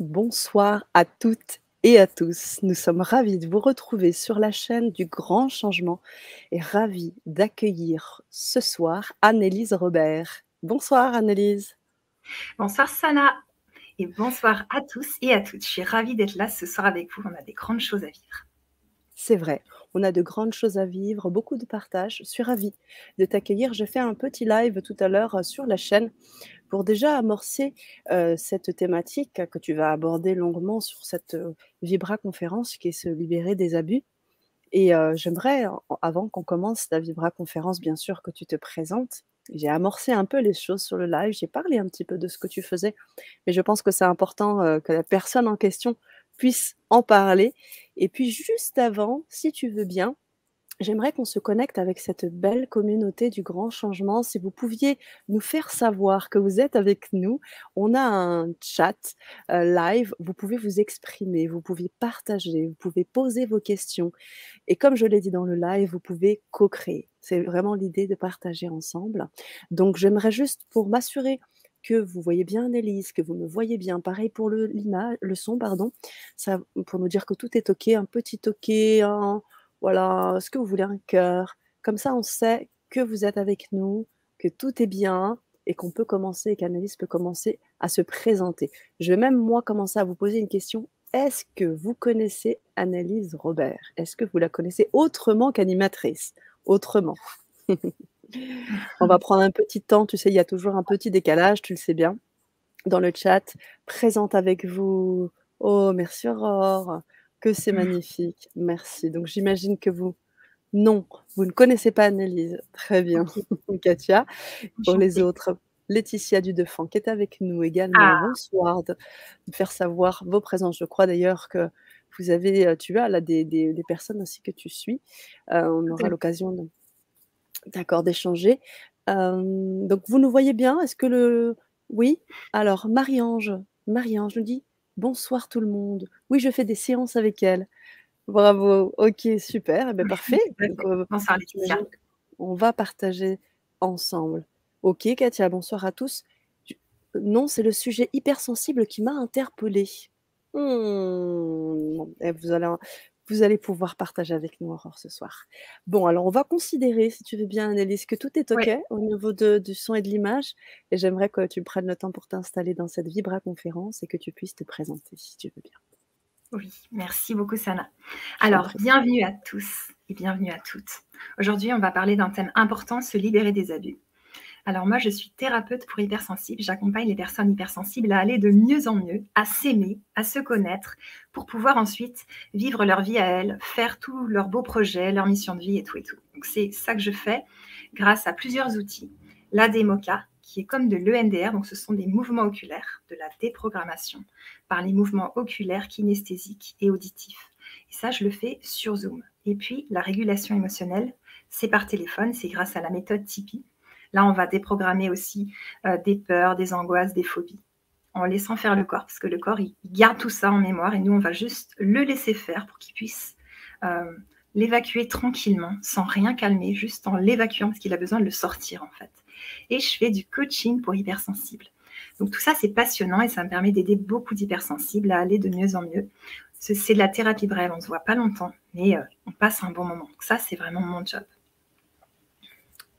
Bonsoir à toutes et à tous. Nous sommes ravis de vous retrouver sur la chaîne du Grand Changement et ravis d'accueillir ce soir Annelise Robert. Bonsoir Annelise. Bonsoir Sana et bonsoir à tous et à toutes. Je suis ravie d'être là ce soir avec vous. On a des grandes choses à vivre. C'est vrai, on a de grandes choses à vivre, beaucoup de partage. Je suis ravie de t'accueillir. J'ai fait un petit live tout à l'heure sur la chaîne pour déjà amorcer cette thématique que tu vas aborder longuement sur cette Vibra conférence qui est se libérer des abus. Et j'aimerais, avant qu'on commence ta Vibra conférence, bien sûr, que tu te présentes. J'ai amorcé un peu les choses sur le live, j'ai parlé un petit peu de ce que tu faisais, mais je pense que c'est important que la personne en question puisse en parler. Et puis juste avant, si tu veux bien, j'aimerais qu'on se connecte avec cette belle communauté du grand changement. Si vous pouviez nous faire savoir que vous êtes avec nous, on a un chat live, vous pouvez vous exprimer, vous pouvez partager, vous pouvez poser vos questions. Et comme je l'ai dit dans le live, vous pouvez co-créer. C'est vraiment l'idée de partager ensemble. Donc j'aimerais juste pour m'assurer que vous voyez bien Annelise, que vous me voyez bien. Pareil pour le son, pardon. Ça, pour nous dire que tout est OK, un petit OK, voilà, est-ce que vous voulez un cœur? Comme ça, on sait que vous êtes avec nous, que tout est bien et qu'on peut commencer et qu'Annelise peut commencer à se présenter. Je vais même, moi, commencer à vous poser une question. Est-ce que vous connaissez Annelise Robert? Est-ce que vous la connaissez autrement qu'animatrice? Autrement. On va prendre un petit temps, tu sais, il y a toujours un petit décalage, tu le sais bien. Dans le chat, présente avec vous. Oh, merci Aurore, que c'est magnifique. Merci. Donc j'imagine que vous, non, vous ne connaissez pas Annelise. Très bien, Ok, Katia. Pour les enchantée. autres, Laetitia Dudefant qui est avec nous également. Ah, Bonsoir, de faire savoir vos présences. Je crois d'ailleurs que vous avez, tu as là des personnes aussi que tu suis. On tout aura à fait. l'occasion d'accord, d'échanger. Donc vous nous voyez bien? Est-ce que le oui? Alors Marie-Ange nous dit: «Bonsoir tout le monde. Oui, je fais des séances avec elle». Bravo, OK, super, et beh, parfait. Tout à Donc, fait. Bonsoir j'imagine Laetitia. qu'on va partager ensemble. OK, Katia, bonsoir à tous. Tu non, c'est le sujet hypersensible qui m'a interpellée. Bon, et vous allez pouvoir partager avec nous Aurore ce soir. Bon, alors on va considérer, si tu veux bien Annelise, que tout est OK Oui, au niveau du son et de l'image et j'aimerais que tu prennes le temps pour t'installer dans cette Vibra conférence et que tu puisses te présenter si tu veux bien. oui, merci beaucoup Sana. Je t'en Alors, prie. bienvenue à tous et bienvenue à toutes. Aujourd'hui, on va parler d'un thème important, se libérer des abus. Alors moi, je suis thérapeute pour hypersensibles. J'accompagne les personnes hypersensibles à aller de mieux en mieux, à s'aimer, à se connaître, pour pouvoir ensuite vivre leur vie à elles, faire tous leurs beaux projets, leur mission de vie et tout et tout. Donc c'est ça que je fais grâce à plusieurs outils. L'ADMOCA, qui est comme de l'EMDR, donc ce sont des mouvements oculaires, de la déprogrammation par les mouvements oculaires, kinesthésiques et auditifs. Et ça, je le fais sur Zoom. Et puis, la régulation émotionnelle, c'est par téléphone, c'est grâce à la méthode Tipeee. Là, on va déprogrammer aussi des peurs, des angoisses, des phobies, en laissant faire le corps, parce que le corps, il garde tout ça en mémoire, et nous, on va juste le laisser faire pour qu'il puisse l'évacuer tranquillement, sans rien calmer, juste en l'évacuant, parce qu'il a besoin de le sortir, en fait. Et je fais du coaching pour hypersensibles. Donc tout ça, c'est passionnant, et ça me permet d'aider beaucoup d'hypersensibles à aller de mieux en mieux. C'est de la thérapie brève, on ne se voit pas longtemps, mais on passe un bon moment. Donc ça, c'est vraiment mon job.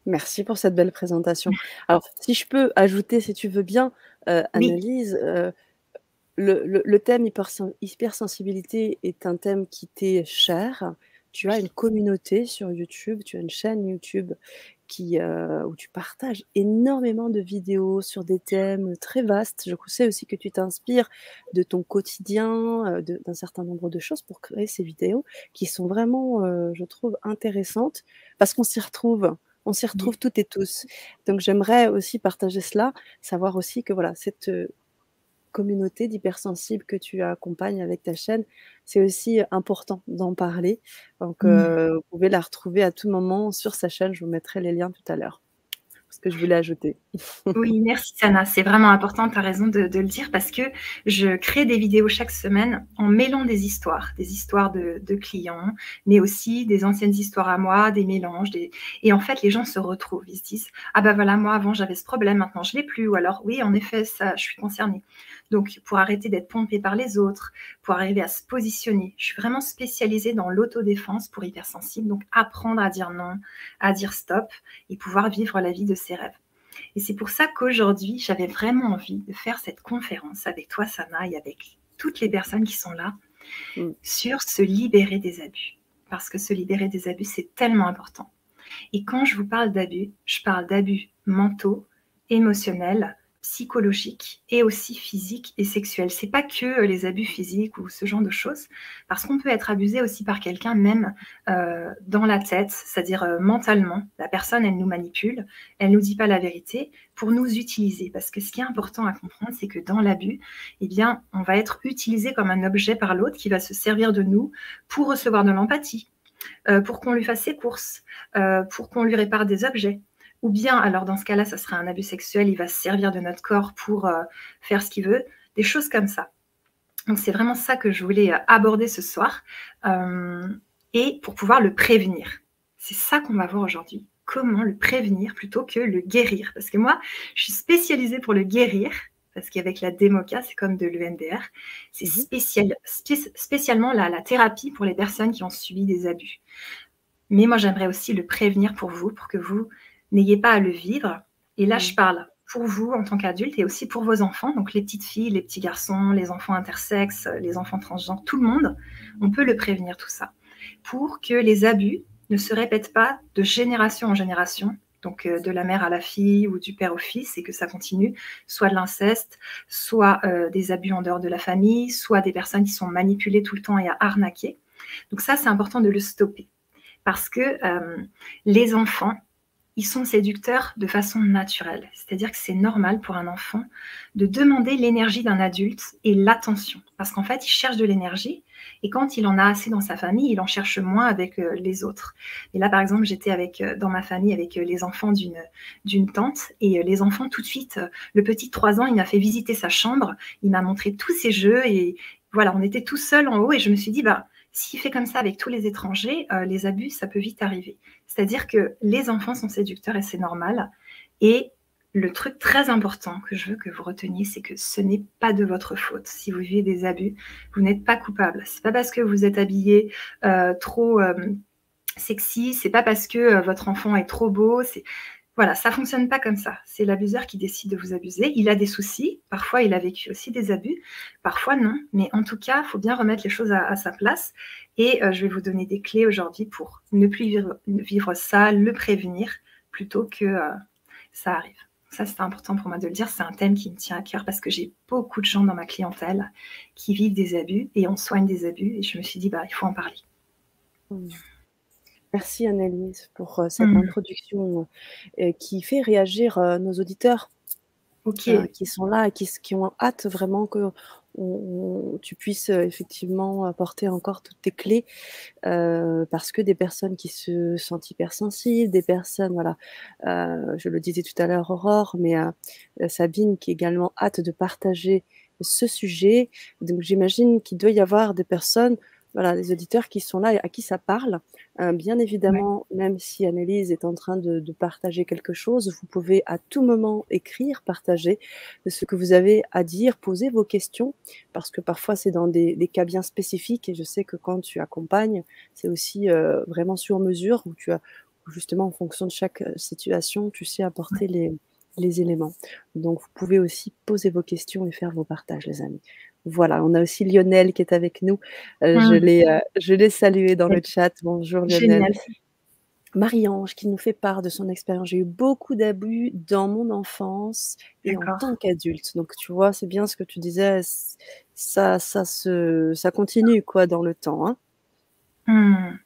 Merci pour cette belle présentation. Alors, si je peux ajouter, si tu veux bien, Oui, Annelise, le thème hypersensibilité est un thème qui t'est cher. Tu as une communauté sur YouTube, tu as une chaîne YouTube où tu partages énormément de vidéos sur des thèmes très vastes. Je sais aussi que tu t'inspires de ton quotidien, d'un certain nombre de choses pour créer ces vidéos qui sont vraiment, je trouve intéressantes parce qu'on s'y retrouve. On s'y oui. retrouve toutes et tous. Donc j'aimerais aussi partager cela, savoir aussi que voilà, cette, communauté d'hypersensibles que tu accompagnes avec ta chaîne, c'est aussi important d'en parler. Donc, Mmh. vous pouvez la retrouver à tout moment sur sa chaîne. Je vous mettrai les liens tout à l'heure. ce que je voulais ajouter. Oui, merci Sana, c'est vraiment important, tu as raison de le dire parce que je crée des vidéos chaque semaine en mêlant des histoires de clients, mais aussi des anciennes histoires à moi, des mélanges, et en fait, les gens se retrouvent. Ils se disent: «Ah bah voilà, moi avant j'avais ce problème, maintenant je l'ai plus» ou alors: «Oui, en effet, ça, je suis concernée». Donc pour arrêter d'être pompé par les autres, pour arriver à se positionner, je suis vraiment spécialisée dans l'autodéfense pour hypersensibles, donc apprendre à dire non, à dire stop et pouvoir vivre la vie de ses rêves. Et c'est pour ça qu'aujourd'hui, j'avais vraiment envie de faire cette conférence avec toi, Sana, et avec toutes les personnes qui sont là, Mmh. sur se libérer des abus. Parce que se libérer des abus, c'est tellement important. Et quand je vous parle d'abus, je parle d'abus mentaux, émotionnels, psychologiques et aussi physiques et sexuels. C'est pas que les abus physiques ou ce genre de choses, parce qu'on peut être abusé aussi par quelqu'un même dans la tête, c'est-à-dire mentalement. La personne, elle nous manipule, elle nous dit pas la vérité pour nous utiliser. Parce que ce qui est important à comprendre, c'est que dans l'abus, eh bien, on va être utilisé comme un objet par l'autre qui va se servir de nous pour recevoir de l'empathie, pour qu'on lui fasse ses courses, pour qu'on lui répare des objets. Ou bien, alors dans ce cas-là, ça serait un abus sexuel, il va se servir de notre corps pour faire ce qu'il veut, des choses comme ça. Donc c'est vraiment ça que je voulais aborder ce soir, et pour pouvoir le prévenir. C'est ça qu'on va voir aujourd'hui. Comment le prévenir plutôt que le guérir. Parce que moi, je suis spécialisée pour le guérir, parce qu'avec la DEMOCA, c'est comme de l'EMDR, c'est Mmh. spécialement la thérapie pour les personnes qui ont subi des abus. Mais moi, j'aimerais aussi le prévenir pour vous, pour que vous n'ayez pas à le vivre. Et là, je Mmh. parle pour vous en tant qu'adulte et aussi pour vos enfants, donc les petites filles, les petits garçons, les enfants intersexes, les enfants transgenres, tout le monde, on peut le prévenir tout ça, pour que les abus ne se répètent pas de génération en génération, donc de la mère à la fille ou du père au fils, et que ça continue, soit de l'inceste, soit des abus en dehors de la famille, soit des personnes qui sont manipulées tout le temps et arnaquées. Donc ça, c'est important de le stopper. Parce que les enfants, ils sont séducteurs de façon naturelle. C'est-à-dire que c'est normal pour un enfant de demander l'énergie d'un adulte et l'attention. Parce qu'en fait, il cherche de l'énergie et quand il en a assez dans sa famille, il en cherche moins avec les autres. Et là, par exemple, j'étais dans ma famille avec les enfants d'une tante et les enfants, tout de suite, le petit de 3 ans, il m'a fait visiter sa chambre, il m'a montré tous ses jeux et voilà, on était tous seuls en haut et je me suis dit, bah, s'il fait comme ça avec tous les étrangers, les abus, ça peut vite arriver. C'est-à-dire que les enfants sont séducteurs et c'est normal. Et le truc très important que je veux que vous reteniez, c'est que ce n'est pas de votre faute. Si vous vivez des abus, vous n'êtes pas coupable. C'est pas parce que vous êtes habillé trop sexy, c'est pas parce que votre enfant est trop beau. Voilà, ça fonctionne pas comme ça. C'est l'abuseur qui décide de vous abuser. Il a des soucis. Parfois, il a vécu aussi des abus. Parfois, non. Mais en tout cas, il faut bien remettre les choses à sa place. Et je vais vous donner des clés aujourd'hui pour ne plus vivre ça, le prévenir, plutôt que ça arrive. Ça, c'est important pour moi de le dire. C'est un thème qui me tient à cœur parce que j'ai beaucoup de gens dans ma clientèle qui vivent des abus et on soigne des abus. Et je me suis dit, bah, il faut en parler. Mmh. Merci Annelise pour cette Mmh. introduction qui fait réagir nos auditeurs Ok. qui sont là et qui ont hâte vraiment que tu puisses effectivement apporter encore toutes tes clés parce que des personnes qui se sentent hypersensibles, des personnes, voilà, je le disais tout à l'heure, Aurore, mais Sabine qui également hâte de partager ce sujet. Donc j'imagine qu'il doit y avoir des personnes, voilà, des auditeurs qui sont là et à qui ça parle. Bien Ouais. évidemment, même si Annelise est en train de partager quelque chose, vous pouvez à tout moment écrire, partager ce que vous avez à dire, poser vos questions, parce que parfois c'est dans des cas bien spécifiques et je sais que quand tu accompagnes, c'est aussi vraiment sur mesure où où justement en fonction de chaque situation, tu sais apporter les éléments. Donc vous pouvez aussi poser vos questions et faire vos partages, les amis. Voilà, on a aussi Lionel qui est avec nous. Mmh. Je l'ai salué dans le chat. Bonjour Lionel. Génial. Marie-Ange qui nous fait part de son expérience. J'ai eu beaucoup d'abus dans mon enfance et en D'accord. tant qu'adulte. Donc tu vois, c'est bien ce que tu disais, ça continue quoi dans le temps, hein. Mmh.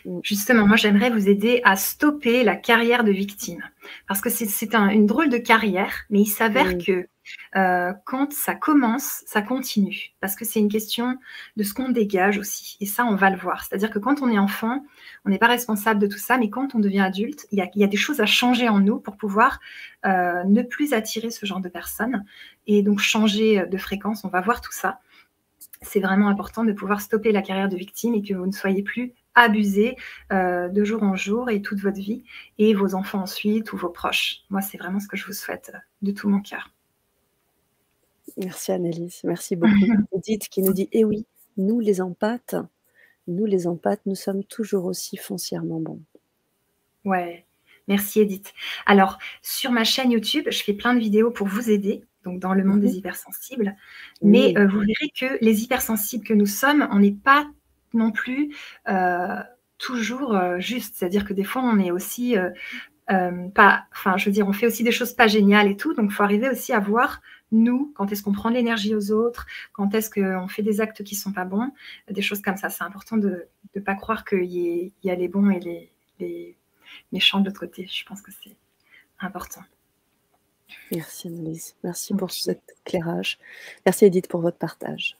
Mmh. Justement, moi, j'aimerais vous aider à stopper la carrière de victime. Parce que c'est une drôle de carrière, mais il s'avère Mmh. que quand ça commence, ça continue. Parce que c'est une question de ce qu'on dégage aussi. Et ça, on va le voir. C'est-à-dire que quand on est enfant, on n'est pas responsable de tout ça, mais quand on devient adulte, il y a des choses à changer en nous pour pouvoir ne plus attirer ce genre de personnes et donc changer de fréquence. On va voir tout ça. C'est vraiment important de pouvoir stopper la carrière de victime et que vous ne soyez plus abusé de jour en jour et toute votre vie et vos enfants ensuite ou vos proches. Moi, c'est vraiment ce que je vous souhaite de tout mon cœur. Merci Annelise, merci beaucoup. Edith qui nous dit: «Eh oui, nous les empathes, nous sommes toujours aussi foncièrement bons». Ouais, merci Edith. Alors, sur ma chaîne YouTube, je fais plein de vidéos pour vous aider, donc dans le monde Mmh. des hypersensibles. Mais Oui, vous verrez que les hypersensibles que nous sommes, on n'est pas non plus toujours juste. C'est-à-dire que des fois, on est aussi pas, enfin, je veux dire, on fait aussi des choses pas géniales et tout, donc il faut arriver aussi à voir, nous, quand est-ce qu'on prend de l'énergie aux autres, quand est-ce qu'on fait des actes qui sont pas bons, des choses comme ça. C'est important de ne pas croire qu'il y a les bons et les méchants de l'autre côté. Je pense que c'est important. merci Annelise, merci pour Ok. cet éclairage. Merci Edith pour votre partage.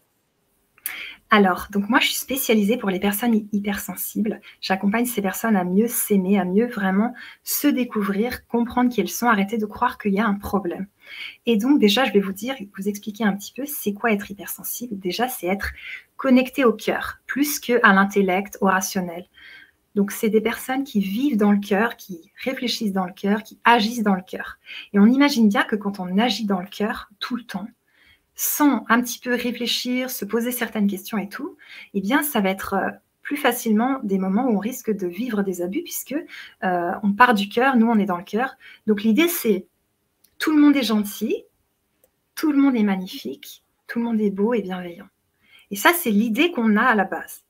Alors, donc moi, je suis spécialisée pour les personnes hypersensibles. J'accompagne ces personnes à mieux s'aimer, à mieux vraiment se découvrir, comprendre qui elles sont, arrêter de croire qu'il y a un problème. Et donc, déjà, je vais vous expliquer un petit peu c'est quoi être hypersensible. Déjà, c'est être connecté au cœur, plus qu'à l'intellect, au rationnel. Donc, c'est des personnes qui vivent dans le cœur, qui réfléchissent dans le cœur, qui agissent dans le cœur. Et on imagine bien que quand on agit dans le cœur tout le temps, sans un petit peu réfléchir, se poser certaines questions et tout, eh bien, ça va être plus facilement des moments où on risque de vivre des abus puisque on part du cœur, nous, on est dans le cœur. Donc, l'idée, c'est tout le monde est gentil, tout le monde est magnifique, tout le monde est beau et bienveillant. Et ça, c'est l'idée qu'on a à la base.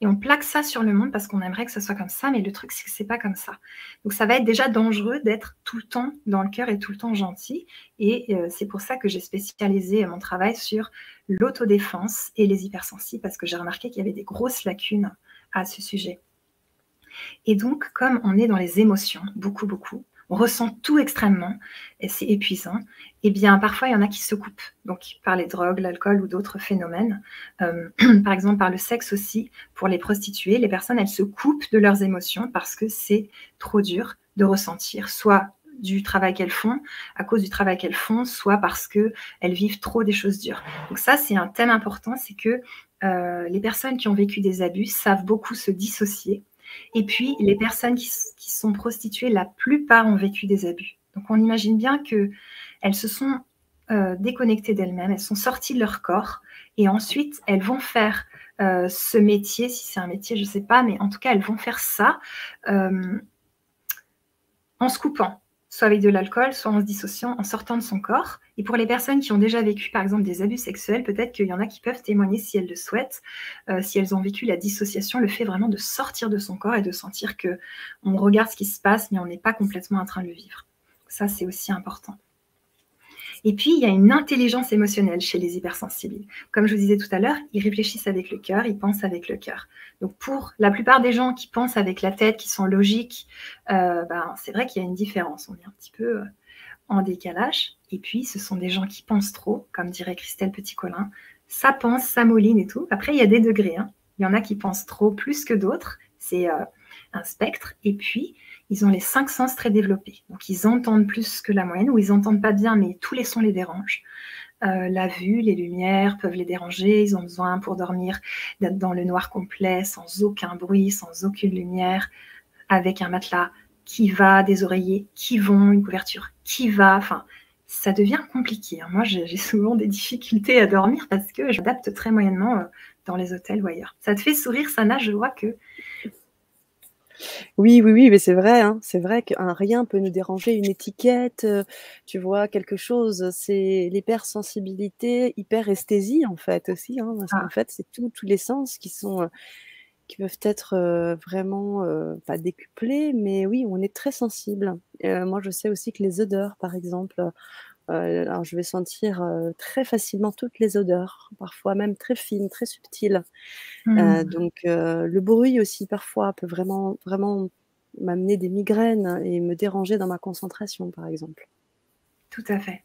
Et on plaque ça sur le monde parce qu'on aimerait que ce soit comme ça, mais le truc, c'est que c'est pas comme ça. Donc, ça va être déjà dangereux d'être tout le temps dans le cœur et tout le temps gentil. Et c'est pour ça que j'ai spécialisé mon travail sur l'autodéfense et les hypersensibles, parce que j'ai remarqué qu'il y avait des grosses lacunes à ce sujet. Et donc, comme on est dans les émotions, beaucoup, beaucoup, on ressent tout extrêmement, et c'est épuisant, et bien parfois il y en a qui se coupent, donc par les drogues, l'alcool ou d'autres phénomènes, par exemple par le sexe aussi, pour les prostituées, les personnes elles se coupent de leurs émotions parce que c'est trop dur de ressentir, soit du travail qu'elles font, à cause du travail qu'elles font, soit parce qu'elles vivent trop des choses dures. Donc ça c'est un thème important, c'est que les personnes qui ont vécu des abus savent beaucoup se dissocier. Et puis, les personnes qui sont prostituées, la plupart ont vécu des abus. Donc, on imagine bien qu'elles se sont déconnectées d'elles-mêmes, elles sont sorties de leur corps, et ensuite, elles vont faire ce métier, si c'est un métier, je ne sais pas, mais en tout cas, elles vont faire ça euh, en se coupant, soit avec de l'alcool, soit en se dissociant, en sortant de son corps. Et pour les personnes qui ont déjà vécu, par exemple, des abus sexuels, peut-être qu'il y en a qui peuvent témoigner si elles le souhaitent, si elles ont vécu la dissociation, le fait vraiment de sortir de son corps et de sentir que on regarde ce qui se passe, mais on n'est pas complètement en train de le vivre. Ça, c'est aussi important. Et puis, il y a une intelligence émotionnelle chez les hypersensibles. Comme je vous disais tout à l'heure, ils réfléchissent avec le cœur, ils pensent avec le cœur. Donc, pour la plupart des gens qui pensent avec la tête, qui sont logiques, c'est vrai qu'il y a une différence. On est un petit peu en décalage. Et puis, ce sont des gens qui pensent trop, comme dirait Christelle Petit-Colin. Ça pense, ça mouline et tout. Après, il y a des degrés. Il y en a qui pensent trop plus que d'autres. C'est un spectre. Et puis, ils ont les 5 sens très développés. Donc, ils entendent plus que la moyenne, ou ils n'entendent pas bien, mais tous les sons les dérangent. La vue, les lumières peuvent les déranger. Ils ont besoin, pour dormir, d'être dans le noir complet, sans aucun bruit, sans aucune lumière, avec un matelas qui va, des oreillers qui vont, une couverture qui va. Enfin, ça devient compliqué. Moi, j'ai souvent des difficultés à dormir parce que je m'adapte très moyennement dans les hôtels ou ailleurs. Ça te fait sourire, Sana? Je vois que Oui, oui, oui, mais c'est vrai, hein, c'est vrai qu'un rien peut nous déranger, une étiquette, tu vois? Quelque chose, c'est l'hypersensibilité, hyperesthésie, en fait, aussi, hein, parce qu'en ah, fait, c'est tous les sens qui peuvent être, vraiment, pas décuplés, mais oui, on est très sensible. Moi, je sais aussi que les odeurs, par exemple, alors je vais sentir, très facilement toutes les odeurs, parfois même très fines, très subtiles. Mmh. Donc le bruit aussi parfois peut vraiment m'amener des migraines et me déranger dans ma concentration, par exemple. Tout à fait.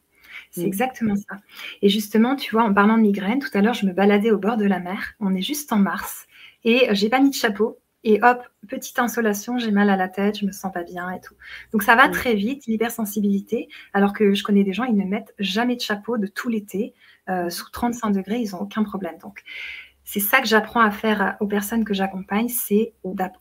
C'est Mmh. exactement ça et justement, tu vois, en parlant de migraine, tout à l'heure, je me baladais au bord de la mer. On est juste en mars et j'ai pas mis de chapeau et hop, petite insolation, j'ai mal à la tête, je me sens pas bien et tout. Donc ça va Mmh. très vite, l'hypersensibilité, alors que je connais des gens, ils ne mettent jamais de chapeau de tout l'été, Mmh. sous 35 degrés, ils ont aucun problème. Donc c'est ça que j'apprends à faire aux personnes que j'accompagne, c'est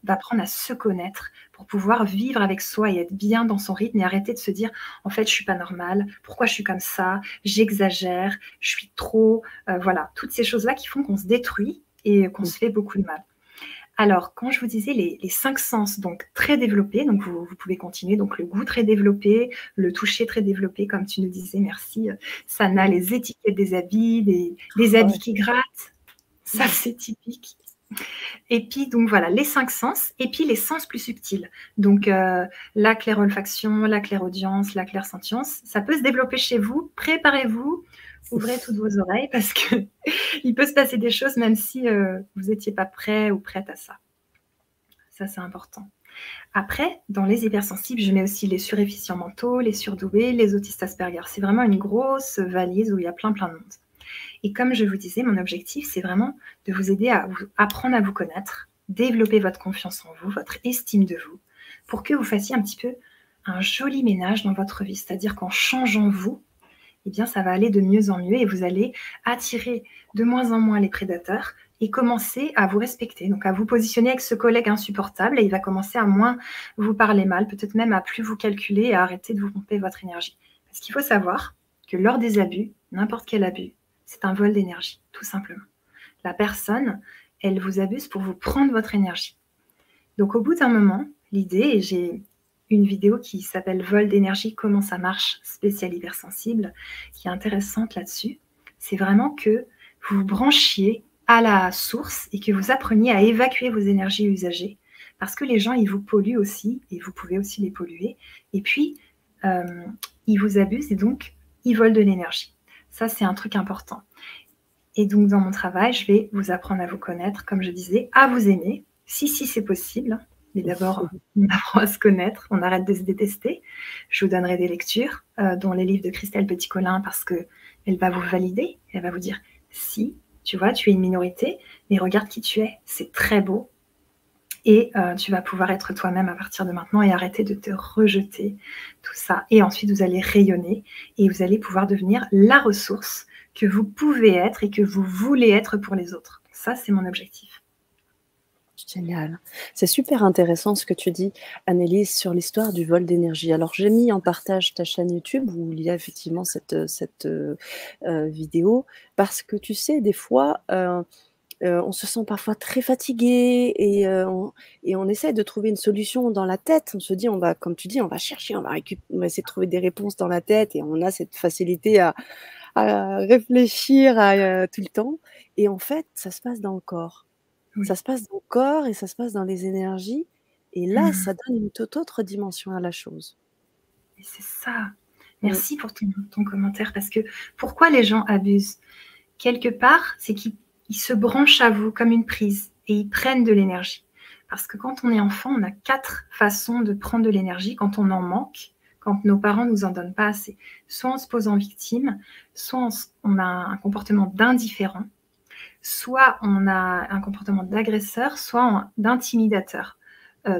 d'apprendre à se connaître pour pouvoir vivre avec soi et être bien dans son rythme et arrêter de se dire: «En fait, je suis pas normale. Pourquoi je suis comme ça? J'exagère, je suis trop», voilà, toutes ces choses-là qui font qu'on se détruit et qu'on Mmh. se fait beaucoup de mal. Alors, quand je vous disais les 5 sens, donc très développés, donc vous pouvez continuer, donc le goût très développé, le toucher très développé, comme tu nous disais, merci, Sana, Mmh. les étiquettes des habits, des habits Ouais. qui grattent. Ça, Mmh. c'est typique. Et puis donc voilà, les 5 sens et puis les sens plus subtils. Donc la clairolfaction, la clairaudience, la clairsentience, ça peut se développer chez vous. Préparez-vous, ouvrez toutes vos oreilles parce que il peut se passer des choses même si, vous étiez pas prêt ou prête à ça. Ça, c'est important. Après, dans les hypersensibles, je mets aussi les surefficients mentaux, les surdoués, les autistes Asperger. C'est vraiment une grosse valise où il y a plein, plein de monde. Et comme je vous disais, mon objectif, c'est vraiment de vous aider à apprendre à vous connaître, développer votre confiance en vous, votre estime de vous, pour que vous fassiez un petit peu un joli ménage dans votre vie. C'est-à-dire qu'en changeant vous, eh bien, ça va aller de mieux en mieux et vous allez attirer de moins en moins les prédateurs et commencer à vous respecter. Donc, à vous positionner avec ce collègue insupportable et il va commencer à moins vous parler mal, peut-être même à plus vous calculer et à arrêter de vous pomper votre énergie. Parce qu'il faut savoir que lors des abus, n'importe quel abus, c'est un vol d'énergie, tout simplement. La personne, elle vous abuse pour vous prendre votre énergie. Donc, au bout d'un moment, l'idée, et j'ai une vidéo qui s'appelle Vol d'énergie, comment ça marche, spécial hypersensible, qui est intéressante là-dessus, c'est vraiment que vous vous branchiez à la source et que vous appreniez à évacuer vos énergies usagées. Parce que les gens, ils vous polluent aussi, et vous pouvez aussi les polluer. Et puis, euh, ils vous abusent et donc, ils volent de l'énergie. Ça, c'est un truc important. Et donc, dans mon travail, je vais vous apprendre à vous connaître, comme je disais, à vous aimer, si c'est possible. Mais d'abord, on apprend à se connaître, on arrête de se détester. Je vous donnerai des lectures, dont les livres de Christelle Petit-Colin, parce qu'elle va vous valider. Elle va vous dire, si, tu vois, tu es une minorité, mais regarde qui tu es, c'est très beau. Et tu vas pouvoir être toi-même à partir de maintenant et arrêter de te rejeter, tout ça. Et ensuite, vous allez rayonner et vous allez pouvoir devenir la ressource que vous pouvez être et que vous voulez être pour les autres. Ça, c'est mon objectif. Génial. C'est super intéressant ce que tu dis, Annelise, sur l'histoire du vol d'énergie. Alors, j'ai mis en partage ta chaîne YouTube où il y a effectivement cette vidéo parce que tu sais, des fois, on se sent parfois très fatigué et on essaie de trouver une solution dans la tête. On se dit, on va, comme tu dis, on va chercher, on va essayer de trouver des réponses dans la tête et on a cette facilité à réfléchir tout le temps. Et en fait, ça se passe dans le corps. Ça Oui. se passe dans le corps et ça se passe dans les énergies et là, Mmh. ça donne une toute autre dimension à la chose. Et c'est ça. Mmh. Merci pour ton commentaire parce que pourquoi les gens abusent? Quelque part, c'est qu'ils se branchent à vous comme une prise et ils prennent de l'énergie. Parce que quand on est enfant, on a 4 façons de prendre de l'énergie quand on en manque, quand nos parents nous en donnent pas assez. Soit en se posant victime, soit on a un comportement d'indifférent, soit on a un comportement d'agresseur, soit d'intimidateur.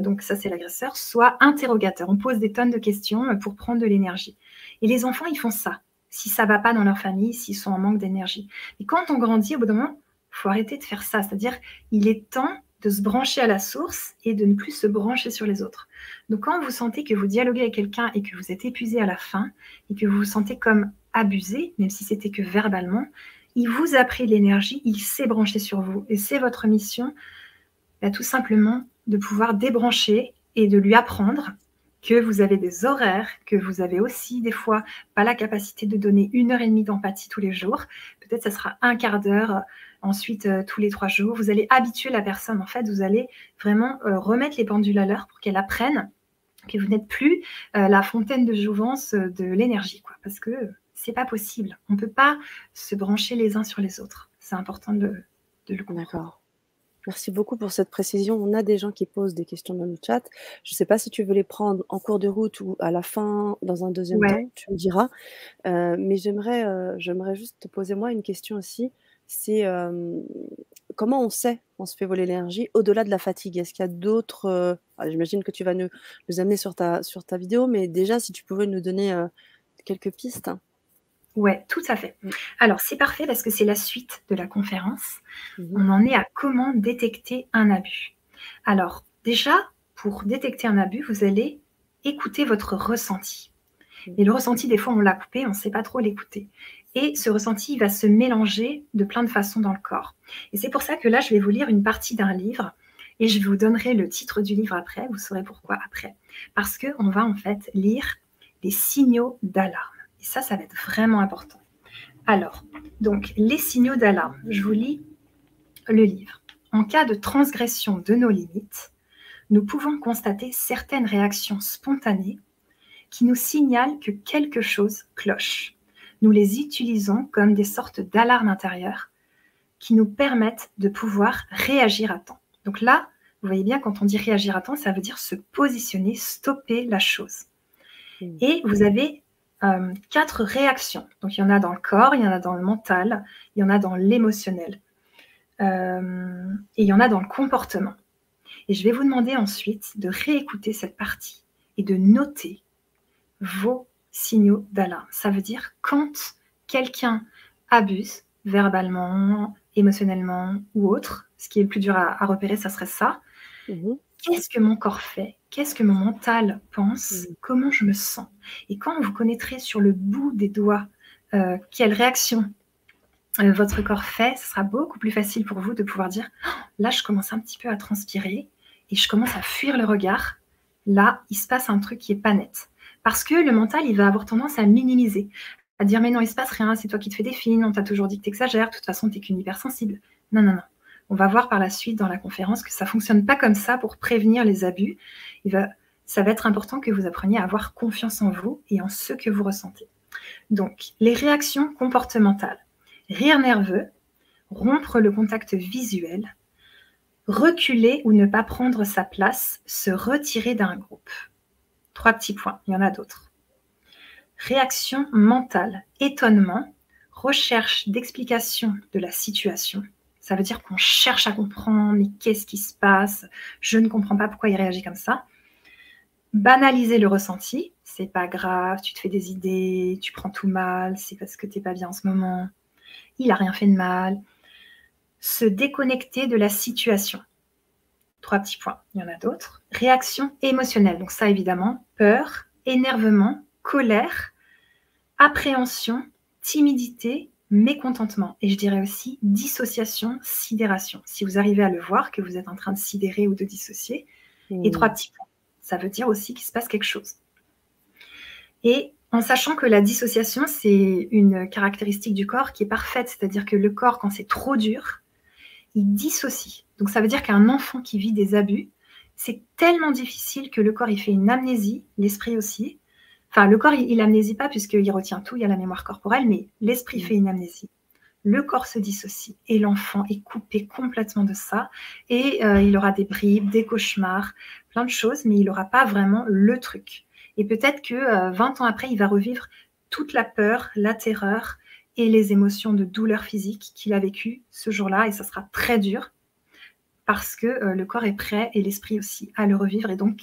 Donc ça, c'est l'agresseur, soit interrogateur. On pose des tonnes de questions pour prendre de l'énergie. Et les enfants, ils font ça. Si ça va pas dans leur famille, s'ils sont en manque d'énergie. Et quand on grandit, au bout d'un moment, il faut arrêter de faire ça. C'est-à-dire, il est temps de se brancher à la source et de ne plus se brancher sur les autres. Donc quand vous sentez que vous dialoguez avec quelqu'un et que vous êtes épuisé à la fin et que vous vous sentez comme abusé, même si c'était que verbalement, il vous a pris de l'énergie, il s'est branché sur vous. Et c'est votre mission, tout simplement, de pouvoir débrancher et de lui apprendre que vous avez des horaires, que vous avez aussi des fois pas la capacité de donner 1 heure et demie d'empathie tous les jours. Peut-être ça sera un quart d'heure, ensuite tous les 3 jours. Vous allez habituer la personne, en fait, vous allez vraiment remettre les pendules à l'heure pour qu'elle apprenne que vous n'êtes plus la fontaine de jouvence de l'énergie, quoi, parce que C'est pas possible. On ne peut pas se brancher les uns sur les autres. C'est important de le comprendre. D'accord. Merci beaucoup pour cette précision. On a des gens qui posent des questions dans le chat. Je ne sais pas si tu veux les prendre en cours de route ou à la fin, dans un deuxième Ouais. temps, tu me diras. Mais j'aimerais juste te poser moi une question aussi. C'est comment on sait qu'on se fait voler l'énergie au-delà de la fatigue? Est-ce qu'il y a d'autres... j'imagine que tu vas nous amener sur ta vidéo, mais déjà, si tu pouvais nous donner quelques pistes. Ouais, tout à fait. Alors, c'est parfait parce que c'est la suite de la conférence. Mhm. On en est à comment détecter un abus. Alors, déjà, pour détecter un abus, vous allez écouter votre ressenti. Et le ressenti, des fois, on l'a coupé, on ne sait pas trop l'écouter. Et ce ressenti, il va se mélanger de plein de façons dans le corps. Et c'est pour ça que là, je vais vous lire une partie d'un livre et je vous donnerai le titre du livre après, vous saurez pourquoi après. Parce qu'on va en fait lire les signaux d'alarme. Et ça va être vraiment important. Alors, donc, les signaux d'alarme. Je vous lis le livre. En cas de transgression de nos limites, nous pouvons constater certaines réactions spontanées qui nous signalent que quelque chose cloche. Nous les utilisons comme des sortes d'alarmes intérieures qui nous permettent de pouvoir réagir à temps. Donc là, vous voyez bien, quand on dit réagir à temps, ça veut dire se positionner, stopper la chose. Et vous avez 4 réactions. Donc il y en a dans le corps, il y en a dans le mental, il y en a dans l'émotionnel. Et il y en a dans le comportement. Et je vais vous demander ensuite de réécouter cette partie et de noter vos signaux d'alarme. Ça veut dire quand quelqu'un abuse verbalement, émotionnellement ou autre, ce qui est le plus dur à repérer, ça serait ça. Qu'est-ce que mon corps fait? Qu'est-ce que mon mental pense? Comment je me sens? Et quand vous connaîtrez sur le bout des doigts quelle réaction votre corps fait, ce sera beaucoup plus facile pour vous de pouvoir dire là, je commence un petit peu à transpirer et je commence à fuir le regard. Là, il se passe un truc qui n'est pas net. Parce que le mental, il va avoir tendance à minimiser, à dire mais non, il ne se passe rien, c'est toi qui te fais des films, on t'a toujours dit que tu exagères, de toute façon, tu n'es qu'une hypersensible. Non, non, non. On va voir par la suite dans la conférence que ça ne fonctionne pas comme ça pour prévenir les abus. Ça va être important que vous appreniez à avoir confiance en vous et en ce que vous ressentez. Donc, les réactions comportementales. Rire nerveux, rompre le contact visuel, reculer ou ne pas prendre sa place, se retirer d'un groupe. 3 petits points, il y en a d'autres. Réaction mentale, étonnement, recherche d'explication de la situation. Ça veut dire qu'on cherche à comprendre, mais qu'est-ce qui se passe? Je ne comprends pas pourquoi il réagit comme ça. Banaliser le ressenti, c'est pas grave, tu te fais des idées, tu prends tout mal, c'est parce que t'es pas bien en ce moment. Il n'a rien fait de mal. Se déconnecter de la situation. 3 petits points, il y en a d'autres. Réaction émotionnelle, donc ça évidemment, peur, énervement, colère, appréhension, timidité, mécontentement. Et je dirais aussi dissociation, sidération. Si vous arrivez à le voir, que vous êtes en train de sidérer ou de dissocier. Et 3 petits points, ça veut dire aussi qu'il se passe quelque chose. Et en sachant que la dissociation, c'est une caractéristique du corps qui est parfaite, c'est-à-dire que le corps, quand c'est trop dur, il dissocie. Donc ça veut dire qu'un enfant qui vit des abus, c'est tellement difficile que le corps, il fait une amnésie, l'esprit aussi. Enfin, le corps, il amnésie pas puisqu'il retient tout, il y a la mémoire corporelle, mais l'esprit fait une amnésie. Le corps se dissocie et l'enfant est coupé complètement de ça. Et il aura des bribes, des cauchemars, plein de choses, mais il n'aura pas vraiment le truc. Et peut-être que 20 ans après, il va revivre toute la peur, la terreur et les émotions de douleur physique qu'il a vécues ce jour-là. Et ça sera très dur parce que le corps est prêt et l'esprit aussi à le revivre et donc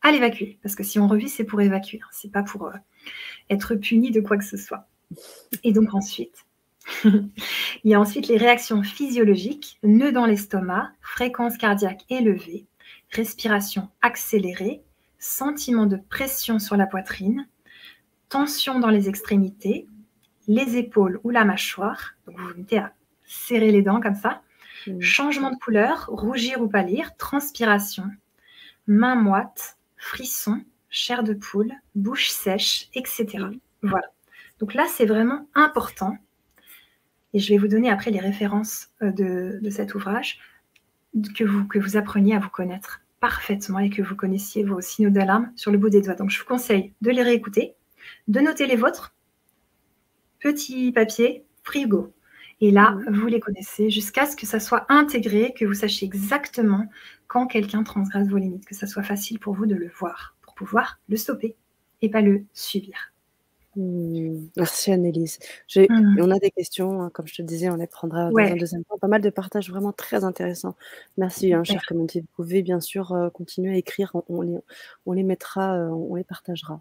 à l'évacuer. Parce que si on revit, c'est pour évacuer. C'est pas pour être puni de quoi que ce soit. Et donc ensuite, il y a ensuite les réactions physiologiques, nœud dans l'estomac, fréquence cardiaque élevée, respiration accélérée, sentiment de pression sur la poitrine, tension dans les extrémités, les épaules ou la mâchoire. Donc vous vous mettez à serrer les dents comme ça. Changement de couleur, rougir ou pâlir, transpiration, main moite, frisson, chair de poule, bouche sèche, etc. Voilà. Donc là, c'est vraiment important. Et je vais vous donner après les références de cet ouvrage, que vous appreniez à vous connaître parfaitement et que vous connaissiez vos signaux d'alarme sur le bout des doigts. Donc je vous conseille de les réécouter, de noter les vôtres petit papier, frigo. Et là, Mmh. vous les connaissez jusqu'à ce que ça soit intégré, que vous sachiez exactement quand quelqu'un transgresse vos limites, que ça soit facile pour vous de le voir, pour pouvoir le stopper et pas le subir. Merci Annelise. Mmh. On a des questions, hein, comme je te disais, on les prendra dans un Ouais, deuxième temps. Pas mal de partages vraiment très intéressants. Merci, hein, super. chère communauté. Vous pouvez bien sûr, continuer à écrire, on les mettra, on les partagera.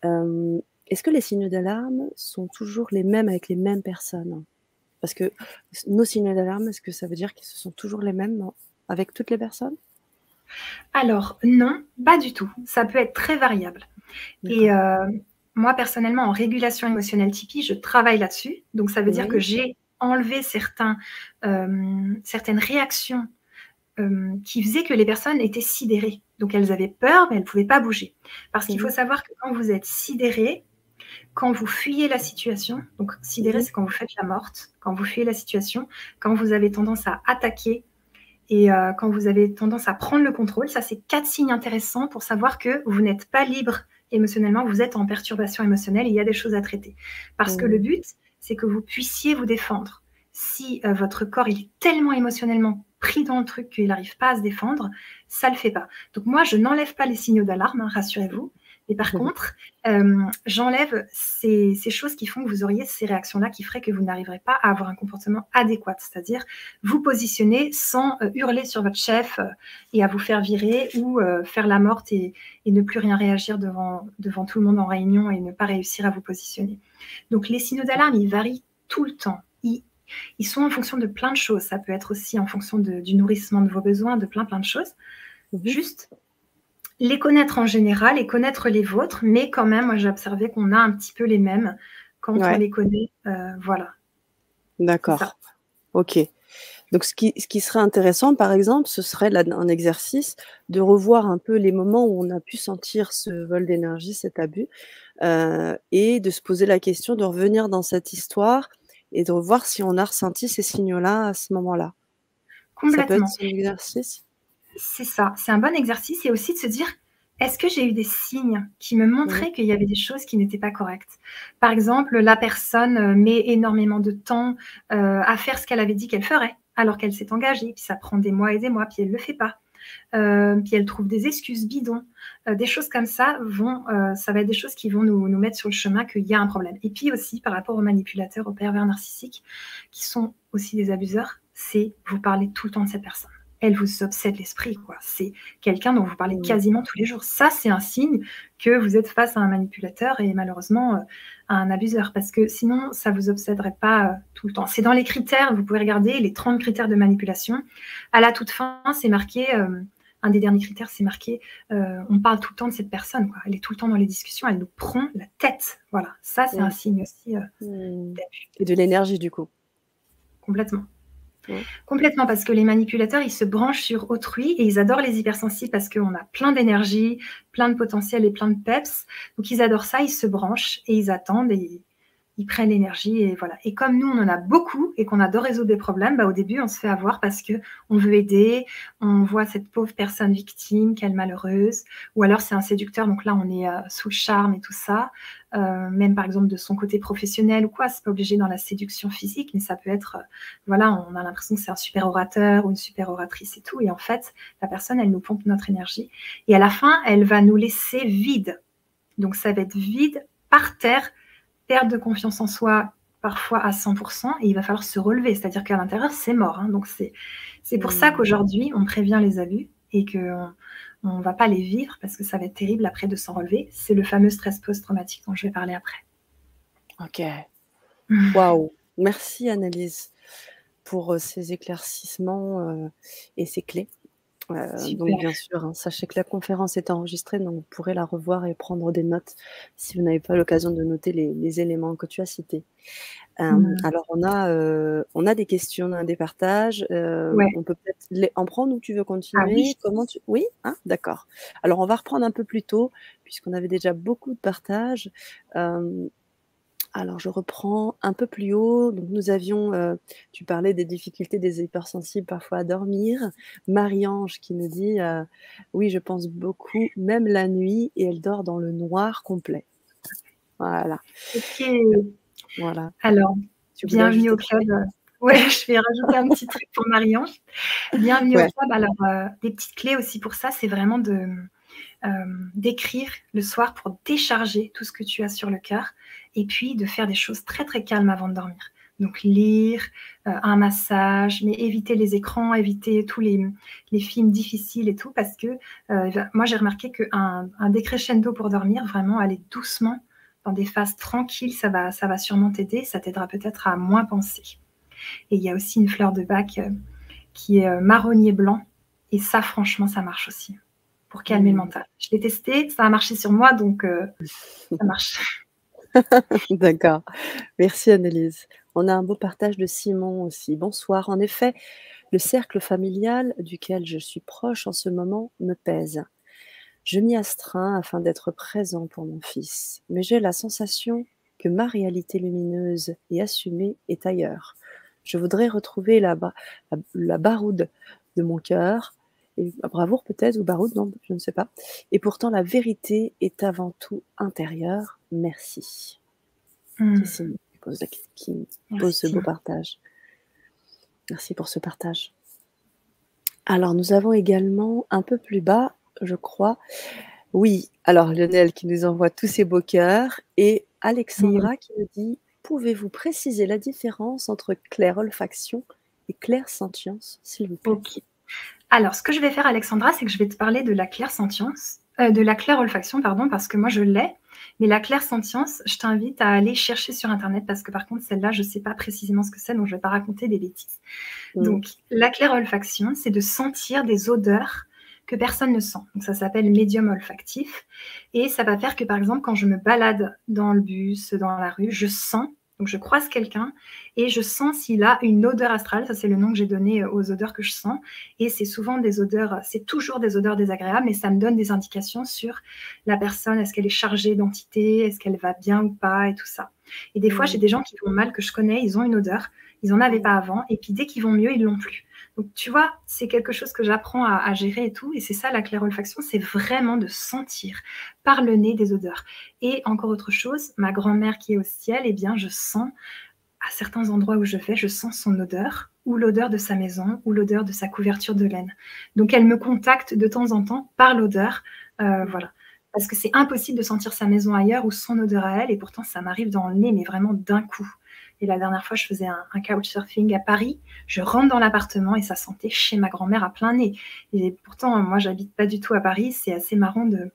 Est-ce que les signaux d'alarme sont toujours les mêmes avec les mêmes personnes? Parce que nos signaux d'alarme, est-ce que ça veut dire qu'ils se sont toujours les mêmes avec toutes les personnes? Alors non, pas du tout. Ça peut être très variable et D'accord. moi personnellement en régulation émotionnelle Tipeee, je travaille là-dessus. Donc ça veut dire que Oui. j'ai enlevé certaines réactions, qui faisaient que les personnes étaient sidérées. Donc elles avaient peur, mais elles ne pouvaient pas bouger. Parce qu'il faut Mmh. savoir que quand vous êtes sidéré, quand vous fuyez la situation, donc sidéré, Mmh. c'est quand vous faites la morte, quand vous fuyez la situation, quand vous avez tendance à attaquer et quand vous avez tendance à prendre le contrôle, ça c'est 4 signes intéressants pour savoir que vous n'êtes pas libre émotionnellement, vous êtes en perturbation émotionnelle et il y a des choses à traiter. Parce que le Mmh. but, c'est que vous puissiez vous défendre. Si votre corps il est tellement émotionnellement pris dans le truc qu'il n'arrive pas à se défendre, ça ne le fait pas. Donc moi, je n'enlève pas les signaux d'alarme, hein, rassurez-vous. Mais par contre, j'enlève ces choses qui font que vous auriez ces réactions-là qui feraient que vous n'arriverez pas à avoir un comportement adéquat, c'est-à-dire vous positionner sans hurler sur votre chef et à vous faire virer ou faire la morte et ne plus rien réagir devant tout le monde en réunion et ne pas réussir à vous positionner. Donc les signaux d'alarme, ils varient tout le temps. Ils sont en fonction de plein de choses. Ça peut être aussi en fonction du nourrissement de vos besoins, de plein de choses. Mmh. Juste les connaître en général et connaître les vôtres, mais quand même, moi j'ai observé qu'on a un petit peu les mêmes quand on Ouais, les connaît. Voilà, c'est ça. d'accord. OK. Donc ce qui serait intéressant, par exemple, ce serait là un exercice de revoir un peu les moments où on a pu sentir ce vol d'énergie, cet abus, et de se poser la question de revenir dans cette histoire et de revoir si on a ressenti ces signaux-là à ce moment-là. Ça peut être Complètement. un exercice? C'est ça, c'est un bon exercice et aussi de se dire: «Est-ce que j'ai eu des signes qui me Mmh. montraient qu'il y avait des choses qui n'étaient pas correctes?» Par exemple, la personne, met énormément de temps, à faire ce qu'elle avait dit qu'elle ferait, alors qu'elle s'est engagée, puis ça prend des mois et des mois, puis elle le fait pas. Puis elle trouve des excuses bidons. Des choses comme ça va être des choses qui vont nous mettre sur le chemin qu'il y a un problème. Et puis aussi par rapport aux manipulateurs, aux pervers narcissiques, qui sont aussi des abuseurs, c'est vous parlez tout le temps de cette personne. Elle vous obsède l'esprit, quoi. C'est quelqu'un dont vous parlez Mmh. quasiment tous les jours. Ça, c'est un signe que vous êtes face à un manipulateur et malheureusement à un abuseur, parce que sinon, ça vous obséderait pas tout le temps. C'est dans les critères, vous pouvez regarder les 30 critères de manipulation. À la toute fin, c'est marqué, un des derniers critères, c'est marqué, on parle tout le temps de cette personne, quoi. Elle est tout le temps dans les discussions, elle nous prend la tête. Voilà, ça, c'est un Mmh. signe aussi Mmh. d'abus, Et de l'énergie du coup? complètement. Ouais. Complètement, parce que les manipulateurs, ils se branchent sur autrui et ils adorent les hypersensibles parce qu'on a plein d'énergie, plein de potentiel et plein de peps. Donc ils adorent ça, ils se branchent et ils attendent et ils prennent l'énergie et voilà. Et comme nous, on en a beaucoup et qu'on adore résoudre des problèmes, bah, au début, on se fait avoir parce que on veut aider, on voit cette pauvre personne victime, quelle malheureuse, ou alors c'est un séducteur, donc là, on est sous le charme et tout ça. Même par exemple de son côté professionnel ou quoi, c'est pas obligé dans la séduction physique, mais ça peut être, voilà, on a l'impression que c'est un super orateur ou une super oratrice et tout. Et en fait, la personne, elle nous pompe notre énergie. Et à la fin, elle va nous laisser vide. Donc ça va être vide, par terre, perte de confiance en soi, parfois à 100%, et il va falloir se relever. C'est-à-dire qu'à l'intérieur, c'est mort, hein. Donc c'est pour ça Mmh. qu'aujourd'hui, on prévient les abus et qu'on ne va pas les vivre parce que ça va être terrible après de s'en relever. C'est le fameux stress post-traumatique dont je vais parler après. OK. Waouh! Merci Annelise pour, ces éclaircissements, et ces clés. Donc Super. bien sûr, hein, sachez que la conférence est enregistrée, donc vous pourrez la revoir et prendre des notes si vous n'avez pas l'occasion de noter les éléments que tu as cités. Mmh. Alors on a des questions, on a des partages, Ouais. on peut peut-être les en prendre ou tu veux Ah oui, continuer? Comment tu oui? Ah d'accord. Alors on va reprendre un peu plus tôt puisqu'on avait déjà beaucoup de partages. Hem alors je reprends un peu plus haut, donc nous avions, tu parlais des difficultés des hypersensibles parfois à dormir. Marie-Ange qui nous dit, «Oui, je pense beaucoup, même la nuit et elle dort dans le noir complet». Voilà. OK. Voilà. Alors, Tu voulais bienvenue ajouter au quelque chose? club. Ouais, je vais rajouter un petit truc pour Marie-Ange. Bienvenue au Ouais. club. Alors, des petites clés aussi pour ça, c'est vraiment d'écrire le soir pour décharger tout ce que tu as sur le cœur et puis de faire des choses très, très calmes avant de dormir. Donc lire, un massage, mais éviter les écrans, éviter tous les films difficiles et tout parce que, moi j'ai remarqué qu'un décrescendo pour dormir, vraiment aller doucement dans des phases tranquilles, ça va sûrement t'aider, ça t'aidera peut-être à moins penser. Et il y a aussi une fleur de bac, qui est, marronnier blanc et ça franchement ça marche aussi pour calmer le Mmh. mental. Je l'ai testé, ça a marché sur moi donc ça marche. D'accord. Merci Annelise. On a un beau partage de Simon aussi. Bonsoir. En effet, le cercle familial duquel je suis proche en ce moment me pèse. Je m'y astreins afin d'être présent pour mon fils, mais j'ai la sensation que ma réalité lumineuse et assumée est ailleurs. Je voudrais retrouver la baroude de mon cœur, et bravoure peut-être, ou baroude, non, je ne sais pas. Et pourtant, la vérité est avant tout intérieure. Merci. C'est Mmh. Simon qui pose ce beau Merci. partage. Merci pour ce partage. Alors, nous avons également un peu plus bas, je crois, oui, alors Lionel qui nous envoie tous ses beaux cœurs et Et Alexandra qui nous dit: «Pouvez-vous préciser la différence entre clair-olfaction et clair-sentience, s'il vous plaît?» OK. Alors, ce que je vais faire, Alexandra, c'est que je vais te parler de la clair-sentience, de la clair-olfaction, pardon, parce que moi je l'ai, mais la clair-sentience, je t'invite à aller chercher sur internet parce que par contre celle-là, je ne sais pas précisément ce que c'est, donc je ne vais pas raconter des bêtises. Mmh. Donc la clair-olfaction, c'est de sentir des odeurs que personne ne sent. Donc ça s'appelle médium olfactif et ça va faire que, par exemple, quand je me balade dans le bus, dans la rue, je sens, donc je croise quelqu'un et je sens s'il a une odeur astrale. Ça, c'est le nom que j'ai donné aux odeurs que je sens. Et c'est souvent des odeurs, c'est toujours des odeurs désagréables, mais ça me donne des indications sur la personne. Est-ce qu'elle est chargée d'entité? Est-ce qu'elle va bien ou pas? Et tout ça. Et des fois, j'ai Mmh. des gens qui vont mal, que je connais, ils ont une odeur, ils n'en avaient Mmh. pas avant, et puis dès qu'ils vont mieux, ils l'ont plus. Donc, tu vois, c'est quelque chose que j'apprends à gérer et tout. Et c'est ça, la clairolfaction, c'est vraiment de sentir par le nez des odeurs. Et encore autre chose, ma grand-mère qui est au ciel, eh bien, je sens à certains endroits où je vais, je sens son odeur, ou l'odeur de sa maison, ou l'odeur de sa couverture de laine. Donc elle me contacte de temps en temps par l'odeur, Mmh. voilà. Parce que c'est impossible de sentir sa maison ailleurs ou son odeur à elle, et pourtant ça m'arrive dans le nez, mais vraiment d'un coup. Et la dernière fois, je faisais un couchsurfing à Paris, je rentre dans l'appartement et ça sentait chez ma grand-mère à plein nez. Et pourtant, moi, j'habite pas du tout à Paris, c'est assez marrant de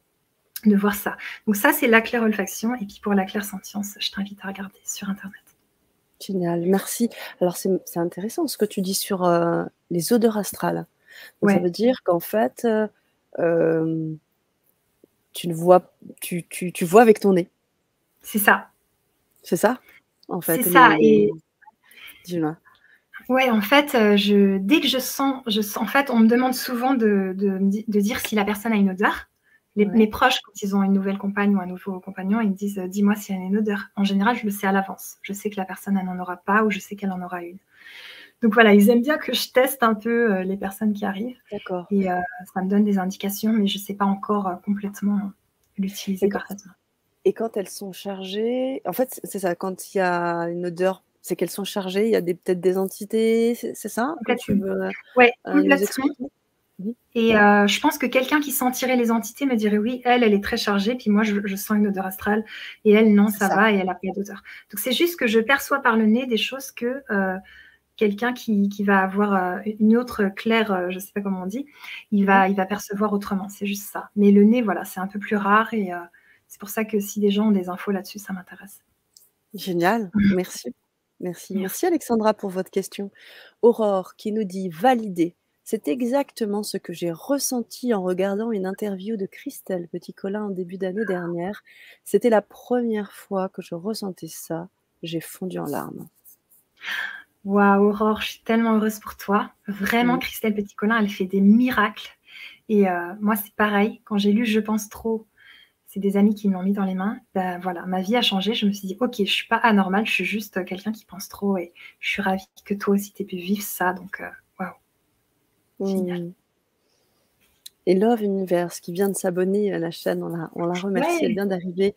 voir ça. Donc ça, c'est la clairolfaction. Et puis pour la clairsentience, je t'invite à regarder sur Internet. Génial, merci. Alors c'est intéressant ce que tu dis sur, les odeurs astrales. Donc ça Ouais, veut dire qu'en fait, hem, tu ne vois tu vois avec ton nez, c'est ça. c'est ça? En C'est fait, ça. les Et dis-moi? ouais, en fait, dès que je sens en fait, on me demande souvent de dire si la personne a une odeur. Mes Ouais. proches, quand ils ont une nouvelle compagne ou un nouveau compagnon, ils me disent: «Dis-moi si elle a une odeur». En général, je le sais à l'avance. Je sais que la personne, elle n'en aura pas ou je sais qu'elle en aura une. Donc voilà, ils aiment bien que je teste un peu, les personnes qui arrivent D'accord. et ça me donne des indications, mais je ne sais pas encore, complètement l'utiliser et quand parfaitement. Et quand elles sont chargées, en fait, c'est ça, quand il y a une odeur, c'est qu'elles sont chargées, il y a peut-être des entités, c'est ça que tu Complètement. veux, Ouais, nous complètement. expliquer? Mmh. Et je pense que quelqu'un qui sentirait les entités me dirait: «Oui, elle est très chargée», puis moi je sens une odeur astrale et elle non, C'est ça ça. va et elle a pas d'odeur. Donc c'est juste que je perçois par le nez des choses que, quelqu'un qui va avoir, une autre claire, je sais pas comment on dit, il Mmh. va il va percevoir autrement, c'est juste ça. Mais le nez, voilà, c'est un peu plus rare et c'est pour ça que si des gens ont des infos là-dessus, ça m'intéresse. Génial, merci. Merci. Merci. Merci Alexandra pour votre question. Aurore qui nous dit: «Validé. C'est exactement ce que j'ai ressenti en regardant une interview de Christelle Petit-Colin en début d'année dernière. C'était la première fois que je ressentais ça. J'ai fondu en larmes». Waouh, Aurore, je suis tellement heureuse pour toi. Vraiment, Mmh. Christelle Petit-Colin, elle fait des miracles et moi, c'est pareil. Quand j'ai lu «Je pense trop», c'est des amis qui me l'ont mis dans les mains. Bah, voilà, ma vie a changé. Je me suis dit: «OK, je suis pas anormale, je suis juste, quelqu'un qui pense trop» et je suis ravie que toi aussi tu aies pu vivre ça donc waouh, génial. Mmh. Et Love Universe qui vient de s'abonner à la chaîne, on la remercie, elle Ouais, vient d'arriver.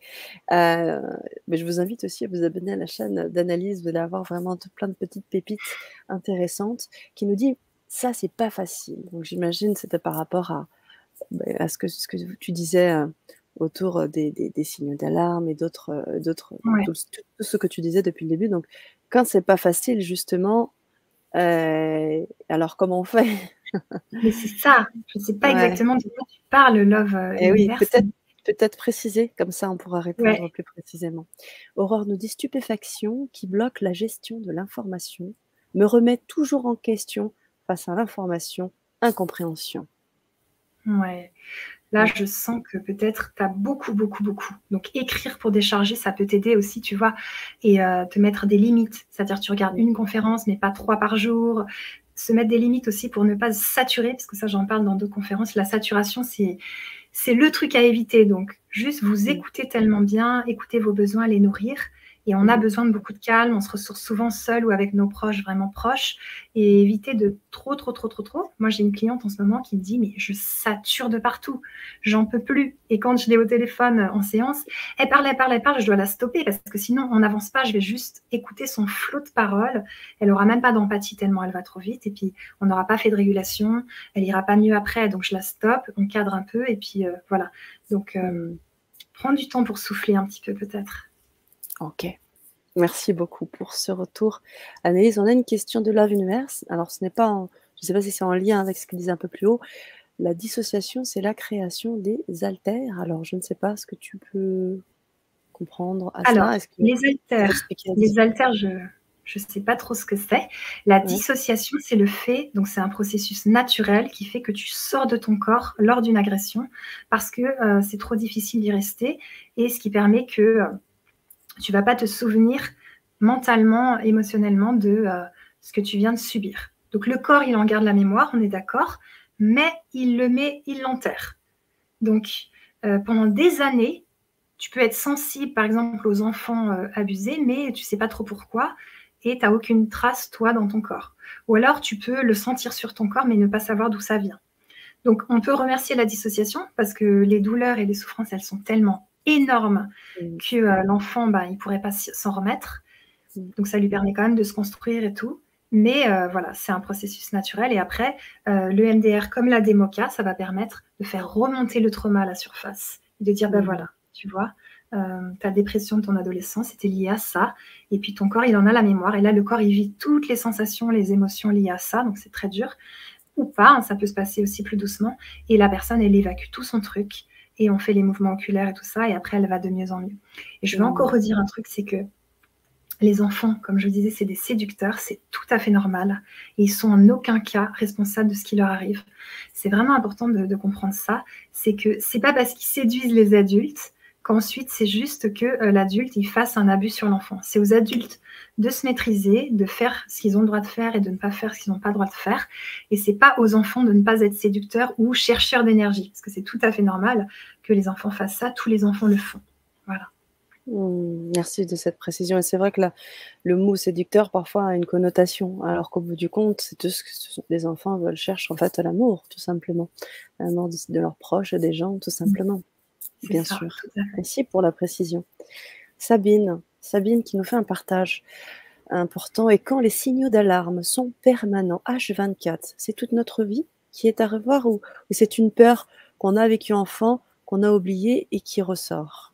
Heu, mais je vous invite aussi à vous abonner à la chaîne d'Analyse, vous allez avoir vraiment plein de petites pépites intéressantes qui nous dit: «Ça, c'est pas facile». Donc j'imagine c'était par rapport à ce que tu disais, autour, des signaux d'alarme et d'autres ouais. tout ce que tu disais depuis le début. Donc quand c'est pas facile justement, alors comment on fait? Mais c'est ça, je ne sais pas Ouais. exactement de quoi tu parles, Love, Et oui, Universe. peut-être préciser, comme ça on pourra Ouais. répondre plus précisément. Aurore nous dit: «Stupéfaction qui bloque la gestion de l'information, me remet toujours en question face à l'information, incompréhension». Ouais. Là, Mmh. je sens que peut-être tu as beaucoup, beaucoup, beaucoup. Donc écrire pour décharger, ça peut t'aider aussi, tu vois? Et te mettre des limites. C'est-à-dire tu regardes Mmh. une conférence, mais pas 3 par jour. Se mettre des limites aussi pour ne pas se saturer, parce que ça, j'en parle dans d'autres conférences. La saturation, c'est le truc à éviter. Donc juste vous Mmh. écoutez tellement bien, écoutez vos besoins, les nourrir. Et on a Mmh. besoin de beaucoup de calme, on se ressource souvent seul ou avec nos proches vraiment proches et éviter de trop, trop, trop, trop, trop. Moi, j'ai une cliente en ce moment qui me dit: «Mais je sature de partout, j'en peux plus» et quand je l'ai au téléphone, en séance, elle parle, elle parle, elle parle, je dois la stopper parce que sinon on n'avance pas. Je vais juste écouter son flot de paroles. Elle aura même pas d'empathie tellement elle va trop vite et puis on n'aura pas fait de régulation, elle ira pas mieux après donc je la stoppe, on cadre un peu et puis, voilà. Donc, Mmh. prends du temps pour souffler un petit peu peut-être. OK. Merci beaucoup pour ce retour. Anaïs, on a une question de Love Universe. Alors ce n'est pas en je ne sais pas si c'est en lien avec ce qu'elle disait un peu plus haut. La dissociation, c'est la création des haltères. Alors je ne sais pas ce que tu peux comprendre à Alors, ça? Est-ce que les tu peux haltères expliquer la les dissociation? haltères, je sais pas trop ce que c'est. La Ouais. dissociation, c'est le fait donc c'est un processus naturel qui fait que tu sors de ton corps lors d'une agression parce que, c'est trop difficile d'y rester et ce qui permet que, tu vas pas te souvenir mentalement, émotionnellement de, ce que tu viens de subir. Donc le corps, il en garde la mémoire, on est d'accord, mais il l'enterre. Donc, pendant des années, tu peux être sensible, par exemple, aux enfants, abusés, mais tu sais pas trop pourquoi et tu as aucune trace, toi, dans ton corps. Ou alors tu peux le sentir sur ton corps, mais ne pas savoir d'où ça vient. Donc on peut remercier la dissociation parce que les douleurs et les souffrances, elles sont tellement énormes Mmh. que, l'enfant, bah, il pourrait pas s'en remettre. Mmh. Donc ça lui permet quand même de se construire et tout. Mais voilà, c'est un processus naturel et après, l'EMDR comme la DEMOCA, ça va permettre de faire remonter le trauma à la surface et de dire: «Bah, Mmh. voilà, tu vois, ta dépression de ton adolescence, c'était lié à ça et puis ton corps, il en a la mémoire et là, le corps, il vit toutes les sensations, les émotions liées à ça, donc c'est très dur» ou pas, hein, ça peut se passer aussi plus doucement et la personne, elle évacue tout son truc et on fait les mouvements oculaires et tout ça et après elle va de mieux en mieux. Et je veux encore Mmh. redire un truc, c'est que les enfants, comme je le disais, c'est des séducteurs, c'est tout à fait normal et ils sont en aucun cas responsables de ce qui leur arrive. C'est vraiment important de comprendre ça, c'est que c'est pas parce qu'ils séduisent les adultes qu'ensuite c'est juste que, l'adulte, il fasse un abus sur l'enfant. C'est aux adultes de se maîtriser, de faire ce qu'ils ont le droit de faire et de ne pas faire ce qu'ils n'ont pas le droit de faire et c'est pas aux enfants de ne pas être séducteurs ou chercheurs d'énergie, parce que c'est tout à fait normal que les enfants fassent ça, tous les enfants le font. Voilà. Mmh. Merci de cette précision et c'est vrai que le mot séducteur parfois a une connotation, alors qu'au bout du compte, c'est tout ce que les enfants veulent cherchent en fait l'amour, tout simplement. L'amour de leurs proches et des gens, tout Mmh. simplement, C'est bien ça, sûr. tout à fait. Merci pour la précision. Sabine qui nous fait un partage important: «Et quand les signaux d'alarme sont permanents, H24, c'est toute notre vie qui est à revoir ou c'est une peur qu'on a vécue enfant, qu'on a oubliée et qui ressort?»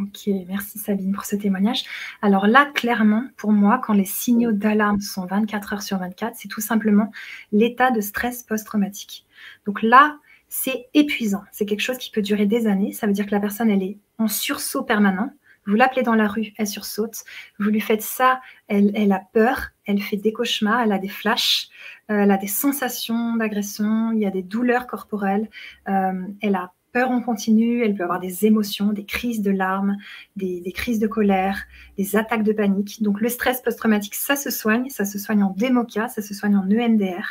OK, merci Sabine pour ce témoignage. Alors là, clairement, pour moi, quand les Mmh. signaux d'alarme sont 24 heures sur 24, c'est tout simplement l'état de stress post-traumatique. Donc là, c'est épuisant. C'est quelque chose qui peut durer des années. Ça veut dire que la personne, elle est en sursaut permanent. Vous l'appelez dans la rue, elle sursaute. Vous lui faites ça, elle a peur, elle fait des cauchemars, elle a des flashs, elle a des sensations d'agression, il y a des douleurs corporelles, elle a peur en continu, elle peut avoir des émotions, des crises de larmes, des crises de colère, des attaques de panique. Donc le stress post-traumatique, ça se soigne en DEMOCA, ça se soigne en EMDR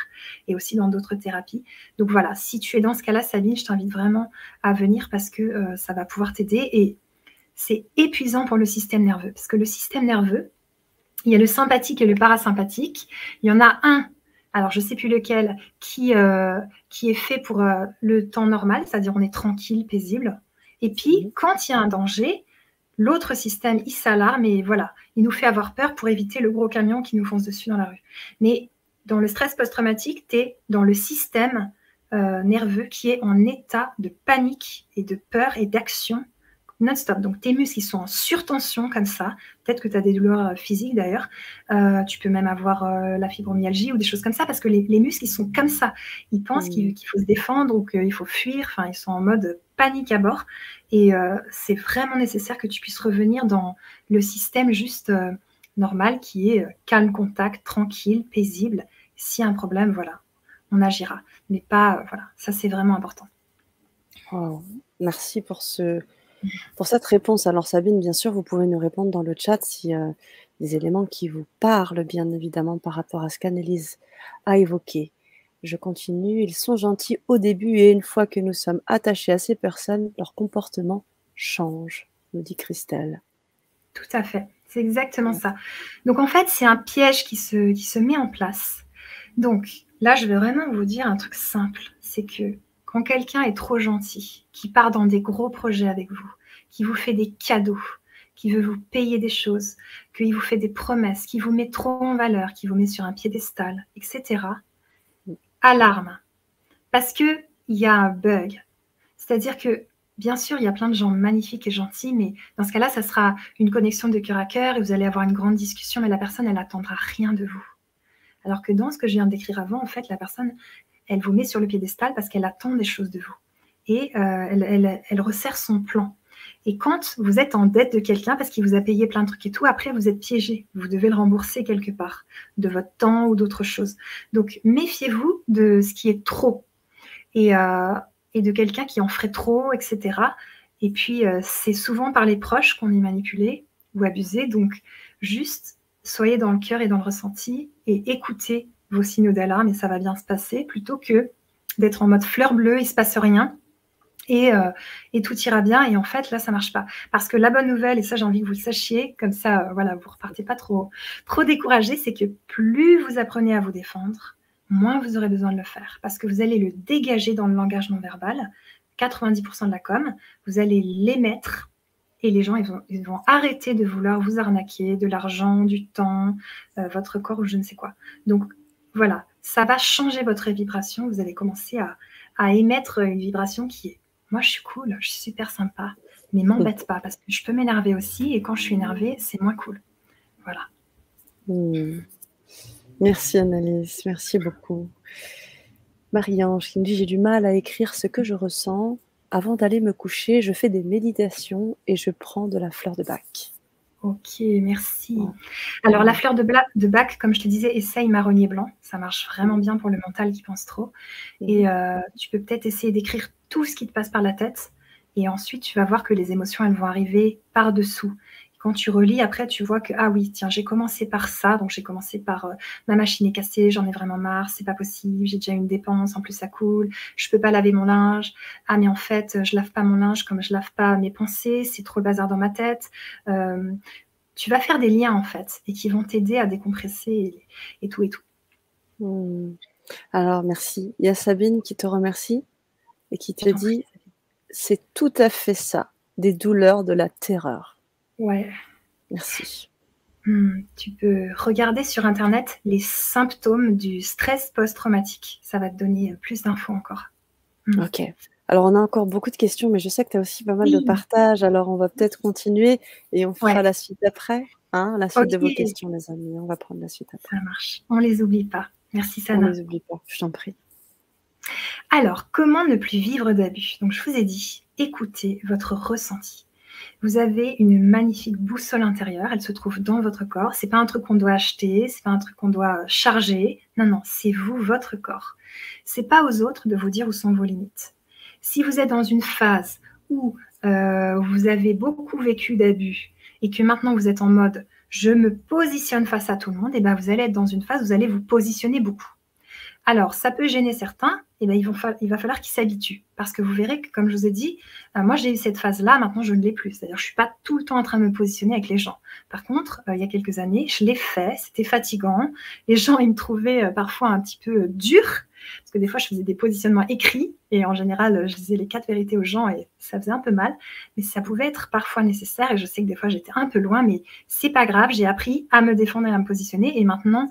et aussi dans d'autres thérapies. Donc voilà, si tu es dans ce cas-là, Sabine, je t'invite vraiment à venir parce que ça va pouvoir t'aider et c'est épuisant pour le système nerveux parce que le système nerveux, il y a le sympathique et le parasympathique. Il y en a un alors je ne sais plus lequel, qui est fait pour le temps normal, c'est-à-dire on est tranquille, paisible. Et puis, quand il y a un danger, l'autre système, il s'alarme et voilà, il nous fait avoir peur pour éviter le gros camion qui nous fonce dessus dans la rue. Mais dans le stress post-traumatique, tu es dans le système nerveux qui est en état de panique et de peur et d'action non-stop. Donc, tes muscles, ils sont en surtension comme ça. Peut-être que tu as des douleurs physiques d'ailleurs. Tu peux même avoir la fibromyalgie ou des choses comme ça parce que les muscles, ils sont comme ça. Ils pensent qu'il faut se défendre ou qu'il faut fuir. Enfin, ils sont en mode panique à bord. Et c'est vraiment nécessaire que tu puisses revenir dans le système juste normal qui est calme, contact, tranquille, paisible. S'il y a un problème, voilà, on agira. Mais pas, voilà, ça c'est vraiment important. Oh, merci pour cette réponse. Alors Sabine, bien sûr, vous pouvez nous répondre dans le chat si des éléments qui vous parlent, bien évidemment, par rapport à ce qu'Annelise a évoqué. Je continue. Ils sont gentils au début et une fois que nous sommes attachés à ces personnes, leur comportement change, nous dit Christelle. Tout à fait. C'est exactement ça. Donc, en fait, c'est un piège qui se met en place. Donc, là, je vais vraiment vous dire un truc simple. C'est que quand quelqu'un est trop gentil, qui part dans des gros projets avec vous, qui vous fait des cadeaux, qui veut vous payer des choses, qui vous fait des promesses, qui vous met trop en valeur, qui vous met sur un piédestal, etc., alarme. Parce qu'il y a un bug. C'est-à-dire que bien sûr, il y a plein de gens magnifiques et gentils, mais dans ce cas-là, ça sera une connexion de cœur à cœur et vous allez avoir une grande discussion, mais la personne, elle n'attendra rien de vous. Alors que dans ce que je viens de décrire avant, en fait, la personne, elle vous met sur le piédestal parce qu'elle attend des choses de vous. Et elle resserre son plan. Et quand vous êtes en dette de quelqu'un parce qu'il vous a payé plein de trucs et tout, après, vous êtes piégé. Vous devez le rembourser quelque part, de votre temps ou d'autres choses. Donc, méfiez-vous de ce qui est trop. Et de quelqu'un qui en ferait trop, etc. Et puis, c'est souvent par les proches qu'on est manipulé ou abusé. Donc, juste, soyez dans le cœur et dans le ressenti et écoutez vos signaux d'alarme et ça va bien se passer plutôt que d'être en mode fleur bleue, il ne se passe rien et tout ira bien. Et en fait, là, ça ne marche pas. Parce que la bonne nouvelle, et ça, j'ai envie que vous le sachiez, comme ça, voilà, vous ne repartez pas trop découragé, c'est que plus vous apprenez à vous défendre, moins vous aurez besoin de le faire parce que vous allez le dégager dans le langage non verbal, 90% de la com, vous allez l'émettre et les gens, ils vont arrêter de vouloir vous arnaquer de l'argent, du temps, votre corps ou je ne sais quoi. Donc, voilà, ça va changer votre vibration. Vous allez commencer à émettre une vibration qui est « moi, je suis cool, je suis super sympa, mais m'embête pas parce que je peux m'énerver aussi et quand je suis énervée, c'est moins cool. » Voilà. Merci Annelise, merci beaucoup. Marie-Ange qui me dit « J'ai du mal à écrire ce que je ressens. Avant d'aller me coucher, je fais des méditations et je prends de la fleur de Bach. » Ok, merci. Alors, la fleur de Bach, comme je te disais, essaye marronnier blanc. Ça marche vraiment bien pour le mental qui pense trop. Et tu peux peut-être essayer d'écrire tout ce qui te passe par la tête. Et ensuite, tu vas voir que les émotions, elles vont arriver par-dessous. Quand tu relis, après, tu vois que, ah oui, tiens, j'ai commencé par ça. Donc, j'ai commencé par ma machine est cassée, j'en ai vraiment marre, c'est pas possible, j'ai déjà une dépense, en plus, ça coule, je peux pas laver mon linge. Ah, mais en fait, je lave pas mon linge comme je lave pas mes pensées, c'est trop le bazar dans ma tête. Tu vas faire des liens, en fait, et qui vont t'aider à décompresser et tout et tout. Alors, merci. Il y a Sabine qui te remercie et qui te dit « C'est tout à fait ça, des douleurs, de la terreur. » Ouais. Merci. Tu peux regarder sur Internet les symptômes du stress post-traumatique. Ça va te donner plus d'infos encore. Ok. Alors, on a encore beaucoup de questions, mais je sais que tu as aussi pas mal de partages. Alors, on va peut-être continuer et on fera la suite après. Hein, la suite de vos questions, les amis. On va prendre la suite après. Ça marche. On les oublie pas. Merci, Sana. On les oublie pas, je t'en prie. Alors, comment ne plus vivre d'abus? Donc, je vous ai dit, écoutez votre ressenti. Vous avez une magnifique boussole intérieure, elle se trouve dans votre corps. C'est pas un truc qu'on doit acheter, c'est pas un truc qu'on doit charger. Non, non, c'est vous, votre corps. C'est pas aux autres de vous dire où sont vos limites. Si vous êtes dans une phase où vous avez beaucoup vécu d'abus et que maintenant vous êtes en mode je me positionne face à tout le monde, et ben vous allez être dans une phase où vous allez vous positionner beaucoup. Alors, ça peut gêner certains, et ben, il va falloir qu'ils s'habituent. Parce que vous verrez que, comme je vous ai dit, moi j'ai eu cette phase-là, maintenant je ne l'ai plus. C'est-à-dire que je ne suis pas tout le temps en train de me positionner avec les gens. Par contre, il y a quelques années, je l'ai fait, c'était fatigant. Les gens, ils me trouvaient parfois un petit peu dur, parce que des fois je faisais des positionnements écrits, et en général, je disais les 4 vérités aux gens, et ça faisait un peu mal. Mais ça pouvait être parfois nécessaire, et je sais que des fois j'étais un peu loin, mais c'est pas grave, j'ai appris à me défendre et à me positionner, et maintenant,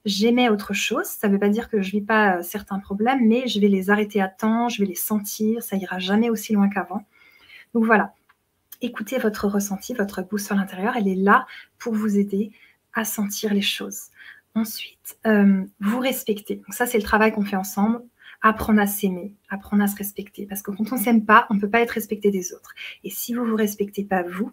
j'aimais autre chose. Ça ne veut pas dire que je ne vis pas certains problèmes, mais je vais les arrêter à temps, je vais les sentir, ça ira jamais aussi loin qu'avant. Donc voilà, écoutez votre ressenti, votre boussole intérieure, elle est là pour vous aider à sentir les choses. Ensuite, vous respectez. Donc ça, c'est le travail qu'on fait ensemble. Apprendre à s'aimer, apprendre à se respecter. Parce que quand on ne s'aime pas, on ne peut pas être respecté des autres. Et si vous ne vous respectez pas vous,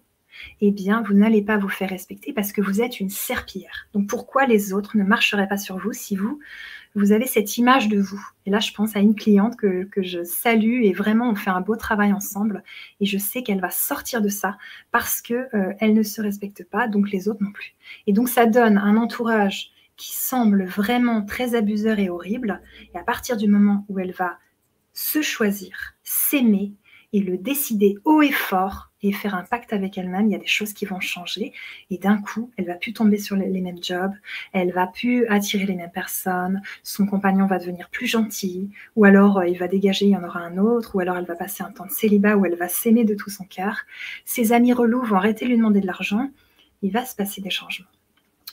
eh bien, vous n'allez pas vous faire respecter parce que vous êtes une serpillière. Donc, pourquoi les autres ne marcheraient pas sur vous si vous avez cette image de vous? Et là, je pense à une cliente que je salue et vraiment, on fait un beau travail ensemble. Et je sais qu'elle va sortir de ça parce qu'elle ne se respecte pas, donc les autres non plus. Et donc, ça donne un entourage qui semble vraiment très abuseur et horrible. Et à partir du moment où elle va se choisir, s'aimer et le décider haut et fort et faire un pacte avec elle-même, il y a des choses qui vont changer et d'un coup, elle va plus tomber sur les mêmes jobs, elle va plus attirer les mêmes personnes, son compagnon va devenir plus gentil ou alors il va dégager, il y en aura un autre ou alors elle va passer un temps de célibat où elle va s'aimer de tout son cœur. Ses amis relous vont arrêter de lui demander de l'argent, il va se passer des changements.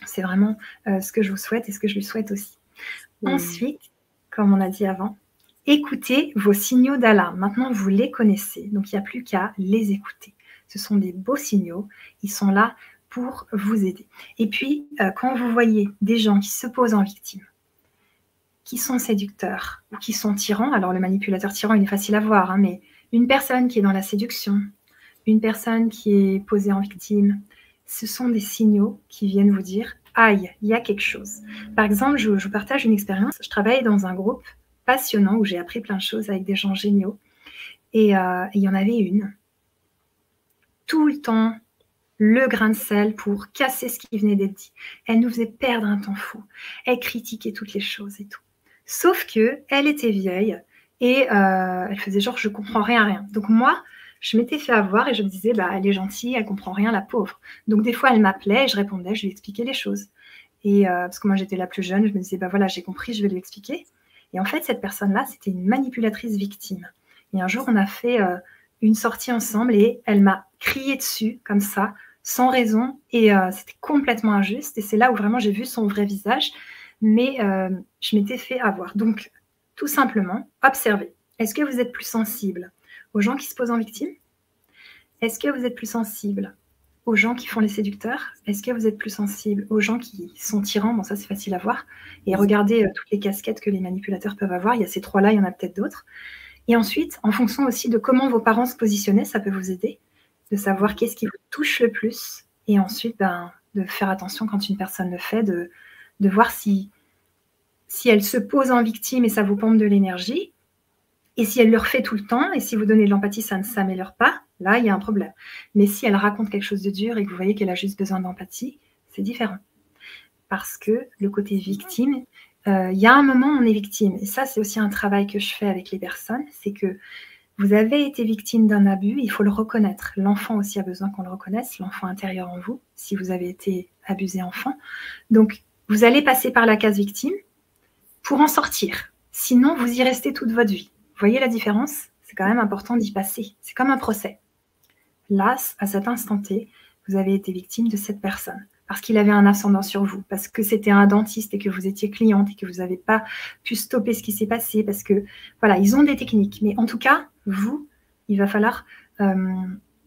C'est vraiment ce que je vous souhaite et ce que je lui souhaite aussi. Ensuite, comme on a dit avant, écoutez vos signaux d'alarme. Maintenant, vous les connaissez, donc il n'y a plus qu'à les écouter. Ce sont des beaux signaux, ils sont là pour vous aider. Et puis, quand vous voyez des gens qui se posent en victime, qui sont séducteurs ou qui sont tyrans, alors le manipulateur tyran, il est facile à voir, hein, mais une personne qui est dans la séduction, une personne qui est posée en victime, ce sont des signaux qui viennent vous dire « Aïe, il y a quelque chose ». Par exemple, je vous partage une expérience. Je travaille dans un groupe passionnant où j'ai appris plein de choses avec des gens géniaux. Et il y en avait une, tout le temps, le grain de sel pour casser ce qui venait d'être dit. Elle nous faisait perdre un temps fou. Elle critiquait toutes les choses et tout. Sauf qu'elle était vieille et elle faisait genre « je comprends rien ». Donc moi, je m'étais fait avoir et je me disais bah, « elle est gentille, elle comprend rien, la pauvre ». Donc des fois, elle m'appelait et je répondais, je lui expliquais les choses. Et parce que moi, j'étais la plus jeune, je me disais bah voilà, j'ai compris, je vais lui expliquer. Et en fait, cette personne-là, c'était une manipulatrice victime. Et un jour, on a fait une sortie ensemble et elle m'a crié dessus, comme ça, sans raison. Et c'était complètement injuste. Et c'est là où vraiment j'ai vu son vrai visage. Mais je m'étais fait avoir. Donc, tout simplement, observez. Est-ce que vous êtes plus sensible aux gens qui se posent en victime? Est-ce que vous êtes plus sensible aux gens qui font les séducteurs? Est-ce que vous êtes plus sensible aux gens qui sont tyrans? Bon, ça, c'est facile à voir. Et regardez toutes les casquettes que les manipulateurs peuvent avoir. Il y a ces trois-là, il y en a peut-être d'autres. Et ensuite, en fonction aussi de comment vos parents se positionnaient, ça peut vous aider de savoir qu'est-ce qui vous touche le plus. Et ensuite, de faire attention quand une personne le fait, de voir si elle se pose en victime et ça vous pompe de l'énergie, et si elle le refait tout le temps, et si vous donnez de l'empathie, ça ne s'améliore pas, là, il y a un problème. Mais si elle raconte quelque chose de dur et que vous voyez qu'elle a juste besoin d'empathie, c'est différent. Parce que le côté victime, il y a un moment où on est victime. Et ça, c'est aussi un travail que je fais avec les personnes, c'est que vous avez été victime d'un abus, il faut le reconnaître. L'enfant aussi a besoin qu'on le reconnaisse, l'enfant intérieur en vous, si vous avez été abusé enfant. Donc, vous allez passer par la case victime pour en sortir. Sinon, vous y restez toute votre vie. Vous voyez la différence? C'est quand même important d'y passer. C'est comme un procès. Là, à cet instant T, vous avez été victime de cette personne parce qu'il avait un ascendant sur vous, parce que c'était un dentiste et que vous étiez cliente et que vous n'avez pas pu stopper ce qui s'est passé, parce que, voilà, ils ont des techniques. Mais en tout cas, vous, il va falloir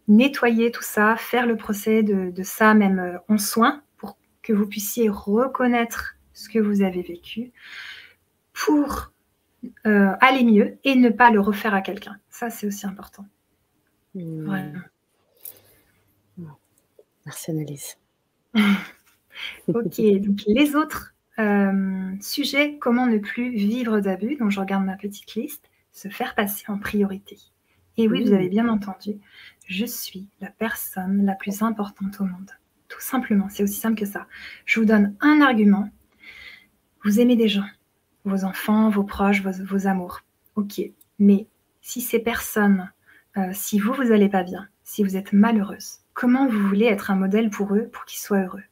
nettoyer tout ça, faire le procès de ça, même en soins, pour que vous puissiez reconnaître ce que vous avez vécu, pour aller mieux et ne pas le refaire à quelqu'un. Ça, c'est aussi important. Vraiment. Merci Annelise. Ok, donc les autres sujets, comment ne plus vivre d'abus, donc je regarde ma petite liste, se faire passer en priorité. Et oui, vous avez bien entendu, je suis la personne la plus importante au monde. Tout simplement, c'est aussi simple que ça. Je vous donne un argument. Vous aimez des gens, vos enfants, vos proches, vos amours. Ok, mais si ces personnes, si vous n'allez pas bien, si vous êtes malheureuse, comment vous voulez être un modèle pour eux, pour qu'ils soient heureux?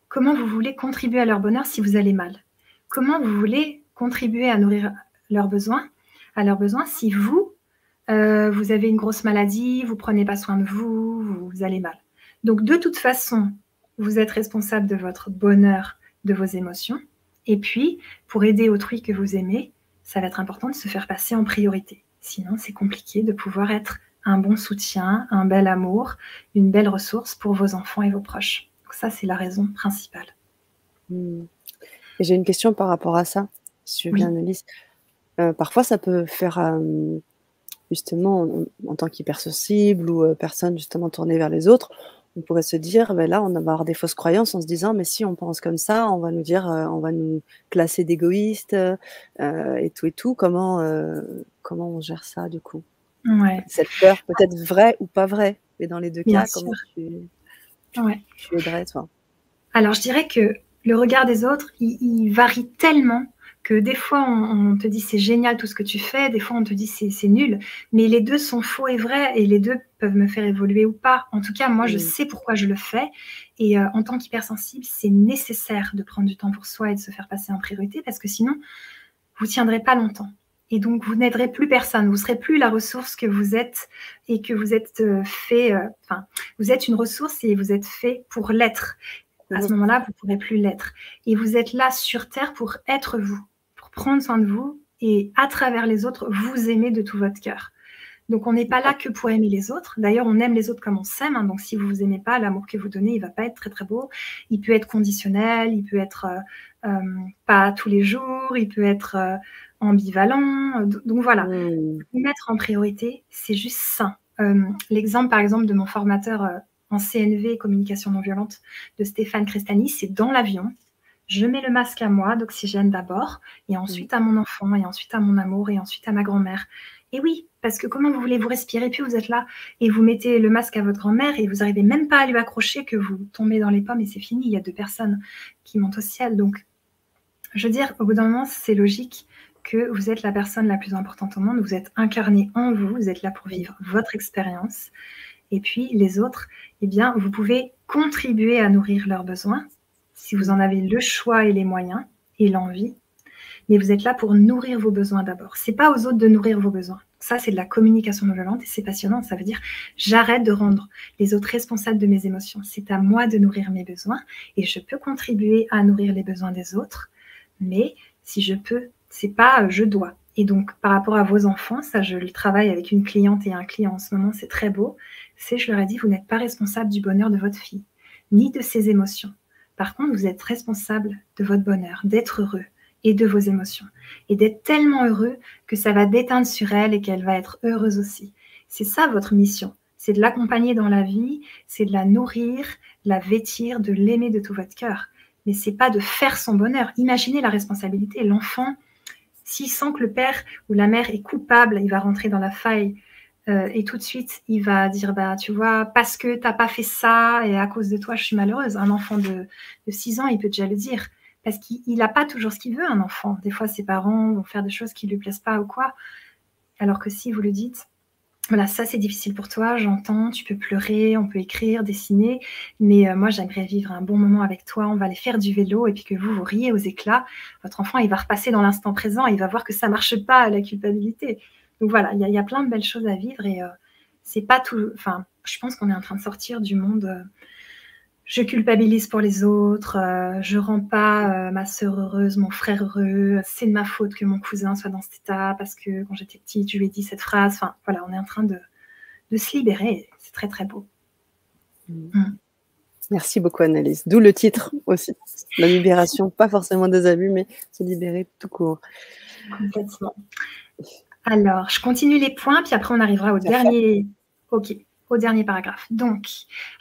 Comment vous voulez contribuer à leur bonheur si vous allez mal? Comment vous voulez contribuer à nourrir leurs besoins, si vous, vous avez une grosse maladie, vous ne prenez pas soin de vous, vous allez mal? Donc, de toute façon, vous êtes responsable de votre bonheur, de vos émotions. Et puis, pour aider autrui que vous aimez, ça va être important de se faire passer en priorité. Sinon, c'est compliqué de pouvoir être un bon soutien, un bel amour, une belle ressource pour vos enfants et vos proches. Donc ça, c'est la raison principale. Et j'ai une question par rapport à ça, si tu veux bien, Annelise. Parfois, ça peut faire, justement, en tant qu'hypersensible ou personne justement tournée vers les autres, on pourrait se dire, ben là, on va avoir des fausses croyances en se disant, mais si on pense comme ça, on va nous dire, on va nous classer d'égoïstes et tout et tout. Comment on gère ça du coup? Ouais. Cette peur peut-être vraie ou pas vraie, mais dans les deux Bien cas, sûr. comment tu aiderais toi? Alors, je dirais que le regard des autres, il varie tellement que des fois, on te dit c'est génial tout ce que tu fais, des fois on te dit c'est nul, mais les deux sont faux et vrais et les deux peuvent me faire évoluer ou pas. En tout cas, moi, je sais pourquoi je le fais et en tant qu'hypersensible, c'est nécessaire de prendre du temps pour soi et de se faire passer en priorité parce que sinon, vous ne tiendrez pas longtemps. Et donc, vous n'aiderez plus personne. Vous ne serez plus la ressource que vous êtes et que vous êtes fait. Vous êtes une ressource et vous êtes fait pour l'être. À ce moment-là, vous ne pourrez plus l'être. Et vous êtes là sur Terre pour être vous, pour prendre soin de vous et à travers les autres, vous aimer de tout votre cœur. Donc, on n'est pas là que pour aimer les autres. D'ailleurs, on aime les autres comme on s'aime. Hein. Donc, si vous ne vous aimez pas, l'amour que vous donnez, il ne va pas être très, très beau. Il peut être conditionnel, il peut être pas tous les jours, il peut être ambivalent. Donc, voilà. Vous mettre en priorité, c'est juste sain. L'exemple, par exemple, de mon formateur en CNV, communication non violente, de Stéphane Crestani, c'est dans l'avion. Je mets le masque à moi, d'oxygène d'abord, et ensuite à mon enfant, et ensuite à mon amour, et ensuite à ma grand-mère. Et oui, parce que comment vous voulez vous respirer, puis vous êtes là, et vous mettez le masque à votre grand-mère, et vous n'arrivez même pas à lui accrocher, que vous tombez dans les pommes, et c'est fini, il y a 2 personnes qui montent au ciel. Donc, je veux dire, au bout d'un moment, c'est logique que vous êtes la personne la plus importante au monde, vous êtes incarné en vous, vous êtes là pour vivre votre expérience, et puis les autres, eh bien, vous pouvez contribuer à nourrir leurs besoins, si vous en avez le choix et les moyens et l'envie, mais vous êtes là pour nourrir vos besoins d'abord. C'est pas aux autres de nourrir vos besoins. Ça, c'est de la communication non violente et c'est passionnant. Ça veut dire, j'arrête de rendre les autres responsables de mes émotions. C'est à moi de nourrir mes besoins et je peux contribuer à nourrir les besoins des autres, mais si je peux, c'est pas je dois. Et donc, par rapport à vos enfants, ça, je le travaille avec une cliente et un client en ce moment, c'est très beau. C'est, je leur ai dit, vous n'êtes pas responsable du bonheur de votre fille, ni de ses émotions. Par contre, vous êtes responsable de votre bonheur, d'être heureux et de vos émotions. Et d'être tellement heureux que ça va déteindre sur elle et qu'elle va être heureuse aussi. C'est ça votre mission. C'est de l'accompagner dans la vie, c'est de la nourrir, de la vêtir, de l'aimer de tout votre cœur. Mais c'est pas de faire son bonheur. Imaginez la responsabilité. L'enfant, s'il sent que le père ou la mère est coupable, il va rentrer dans la faille et tout de suite, il va dire, bah, tu vois, parce que tu n'as pas fait ça et à cause de toi, je suis malheureuse. Un enfant de 6 ans, il peut déjà le dire. Parce qu'il n'a pas toujours ce qu'il veut, un enfant. Des fois, ses parents vont faire des choses qui ne lui plaisent pas ou quoi. Alors que si vous le dites, voilà, ça c'est difficile pour toi, j'entends, tu peux pleurer, on peut écrire, dessiner, mais moi j'aimerais vivre un bon moment avec toi, on va aller faire du vélo et puis que vous riez aux éclats. Votre enfant, il va repasser dans l'instant présent, il va voir que ça ne marche pas, la culpabilité. Donc voilà, il y a plein de belles choses à vivre et c'est pas tout. Enfin, je pense qu'on est en train de sortir du monde. Je culpabilise pour les autres, je rends pas ma sœur heureuse, mon frère heureux, c'est de ma faute que mon cousin soit dans cet état parce que quand j'étais petite, je lui ai dit cette phrase. Enfin, voilà, on est en train de se libérer. C'est très, très beau. Merci beaucoup, Annelise. D'où le titre aussi. La libération, pas forcément des abus, mais se libérer tout court. Complètement. Alors, je continue les points, puis après, on arrivera au dernier. Ok. Au dernier paragraphe. Donc,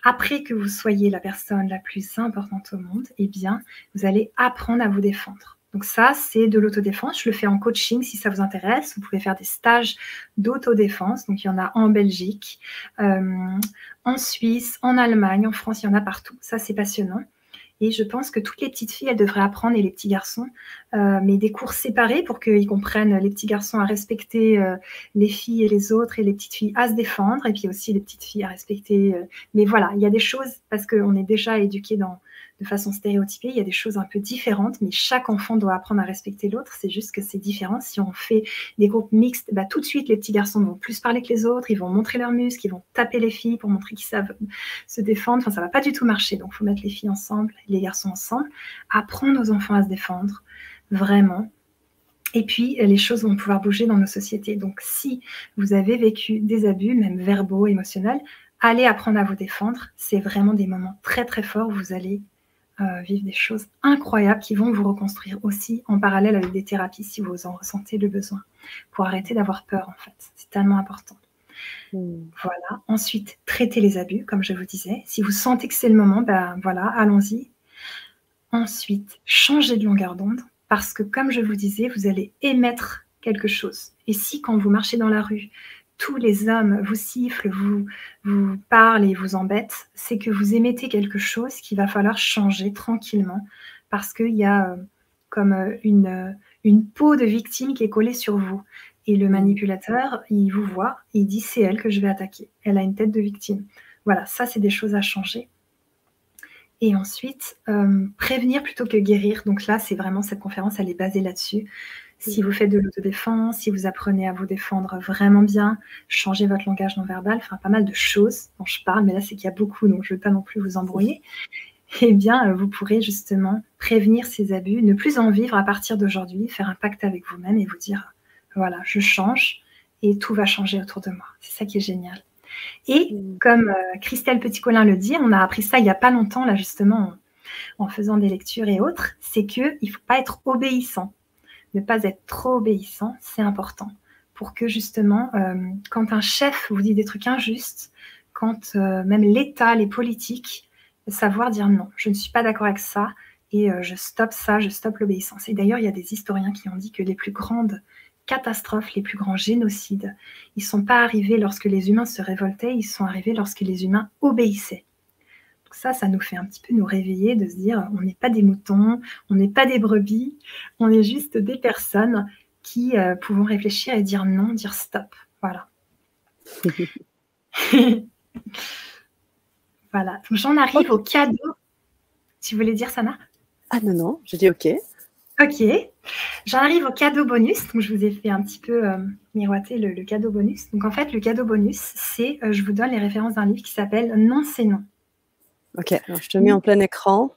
après que vous soyez la personne la plus importante au monde, eh bien, vous allez apprendre à vous défendre. Donc ça, c'est de l'autodéfense. Je le fais en coaching si ça vous intéresse. Vous pouvez faire des stages d'autodéfense. Donc, il y en a en Belgique, en Suisse, en Allemagne, en France, il y en a partout. Ça, c'est passionnant. Et je pense que toutes les petites filles, elles devraient apprendre, et les petits garçons, mais des cours séparés pour qu'ils comprennent, les petits garçons à respecter les filles et les autres, et les petites filles à se défendre, et puis aussi les petites filles à respecter. Mais voilà, il y a des choses, parce qu'on est déjà éduqués de façon stéréotypée, il y a des choses un peu différentes, mais chaque enfant doit apprendre à respecter l'autre. C'est juste que c'est différent. Si on fait des groupes mixtes, bah, tout de suite, les petits garçons vont plus parler que les autres, ils vont montrer leurs muscles, ils vont taper les filles pour montrer qu'ils savent se défendre. Enfin, ça va pas du tout marcher. Donc, il faut mettre les filles ensemble, les garçons ensemble, apprendre aux enfants à se défendre, vraiment. Et puis, les choses vont pouvoir bouger dans nos sociétés. Donc, si vous avez vécu des abus, même verbaux, émotionnels, allez apprendre à vous défendre. C'est vraiment des moments très, très forts où vous allez vivre des choses incroyables qui vont vous reconstruire aussi en parallèle avec des thérapies si vous en ressentez le besoin, pour arrêter d'avoir peur, en fait. C'est tellement important. Voilà. Ensuite, traitez les abus, comme je vous disais. Si vous sentez que c'est le moment, ben voilà, allons-y. Ensuite, changez de longueur d'onde, parce que comme je vous disais, vous allez émettre quelque chose. Et si quand vous marchez dans la rue, tous les hommes vous sifflent, vous parlent et vous embêtent, c'est que vous émettez quelque chose qu'il va falloir changer tranquillement, parce qu'il y a comme une peau de victime qui est collée sur vous. Et le manipulateur, il vous voit, il dit c'est elle que je vais attaquer. Elle a une tête de victime. Voilà, ça c'est des choses à changer. Et ensuite, prévenir plutôt que guérir. Donc là, c'est vraiment cette conférence, elle est basée là-dessus. Si vous faites de l'autodéfense, si vous apprenez à vous défendre vraiment bien, changez votre langage non verbal, enfin pas mal de choses dont je parle, mais là c'est qu'il y a beaucoup, donc je ne veux pas non plus vous embrouiller. Eh bien, vous pourrez justement prévenir ces abus, ne plus en vivre à partir d'aujourd'hui, faire un pacte avec vous-même et vous dire, voilà, je change et tout va changer autour de moi. C'est ça qui est génial. Et comme Christelle Petit-Colin le dit, on a appris ça il n'y a pas longtemps, là justement, en faisant des lectures et autres, c'est qu'il ne faut pas être obéissant. Ne pas être trop obéissant, c'est important. Pour que justement, quand un chef vous dit des trucs injustes, quand même l'État, les politiques, savoir dire non, je ne suis pas d'accord avec ça, et je stoppe ça, je stoppe l'obéissance. Et d'ailleurs, il y a des historiens qui ont dit que les plus grandes catastrophes, les plus grands génocides, ils ne sont pas arrivés lorsque les humains se révoltaient, ils sont arrivés lorsque les humains obéissaient. Donc ça nous fait un petit peu nous réveiller, de se dire, on n'est pas des moutons, on n'est pas des brebis, on est juste des personnes qui pouvons réfléchir et dire non, dire stop. Voilà. Voilà. Donc j'en arrive au cadeau. Tu voulais dire, Sana? Ah non, non, je dis OK. Ok. J'en arrive au cadeau bonus. Donc je vous ai fait un petit peu miroiter le cadeau bonus. Donc en fait, le cadeau bonus, c'est, je vous donne les références d'un livre qui s'appelle Non, c'est non. OK, alors je te mets en plein écran.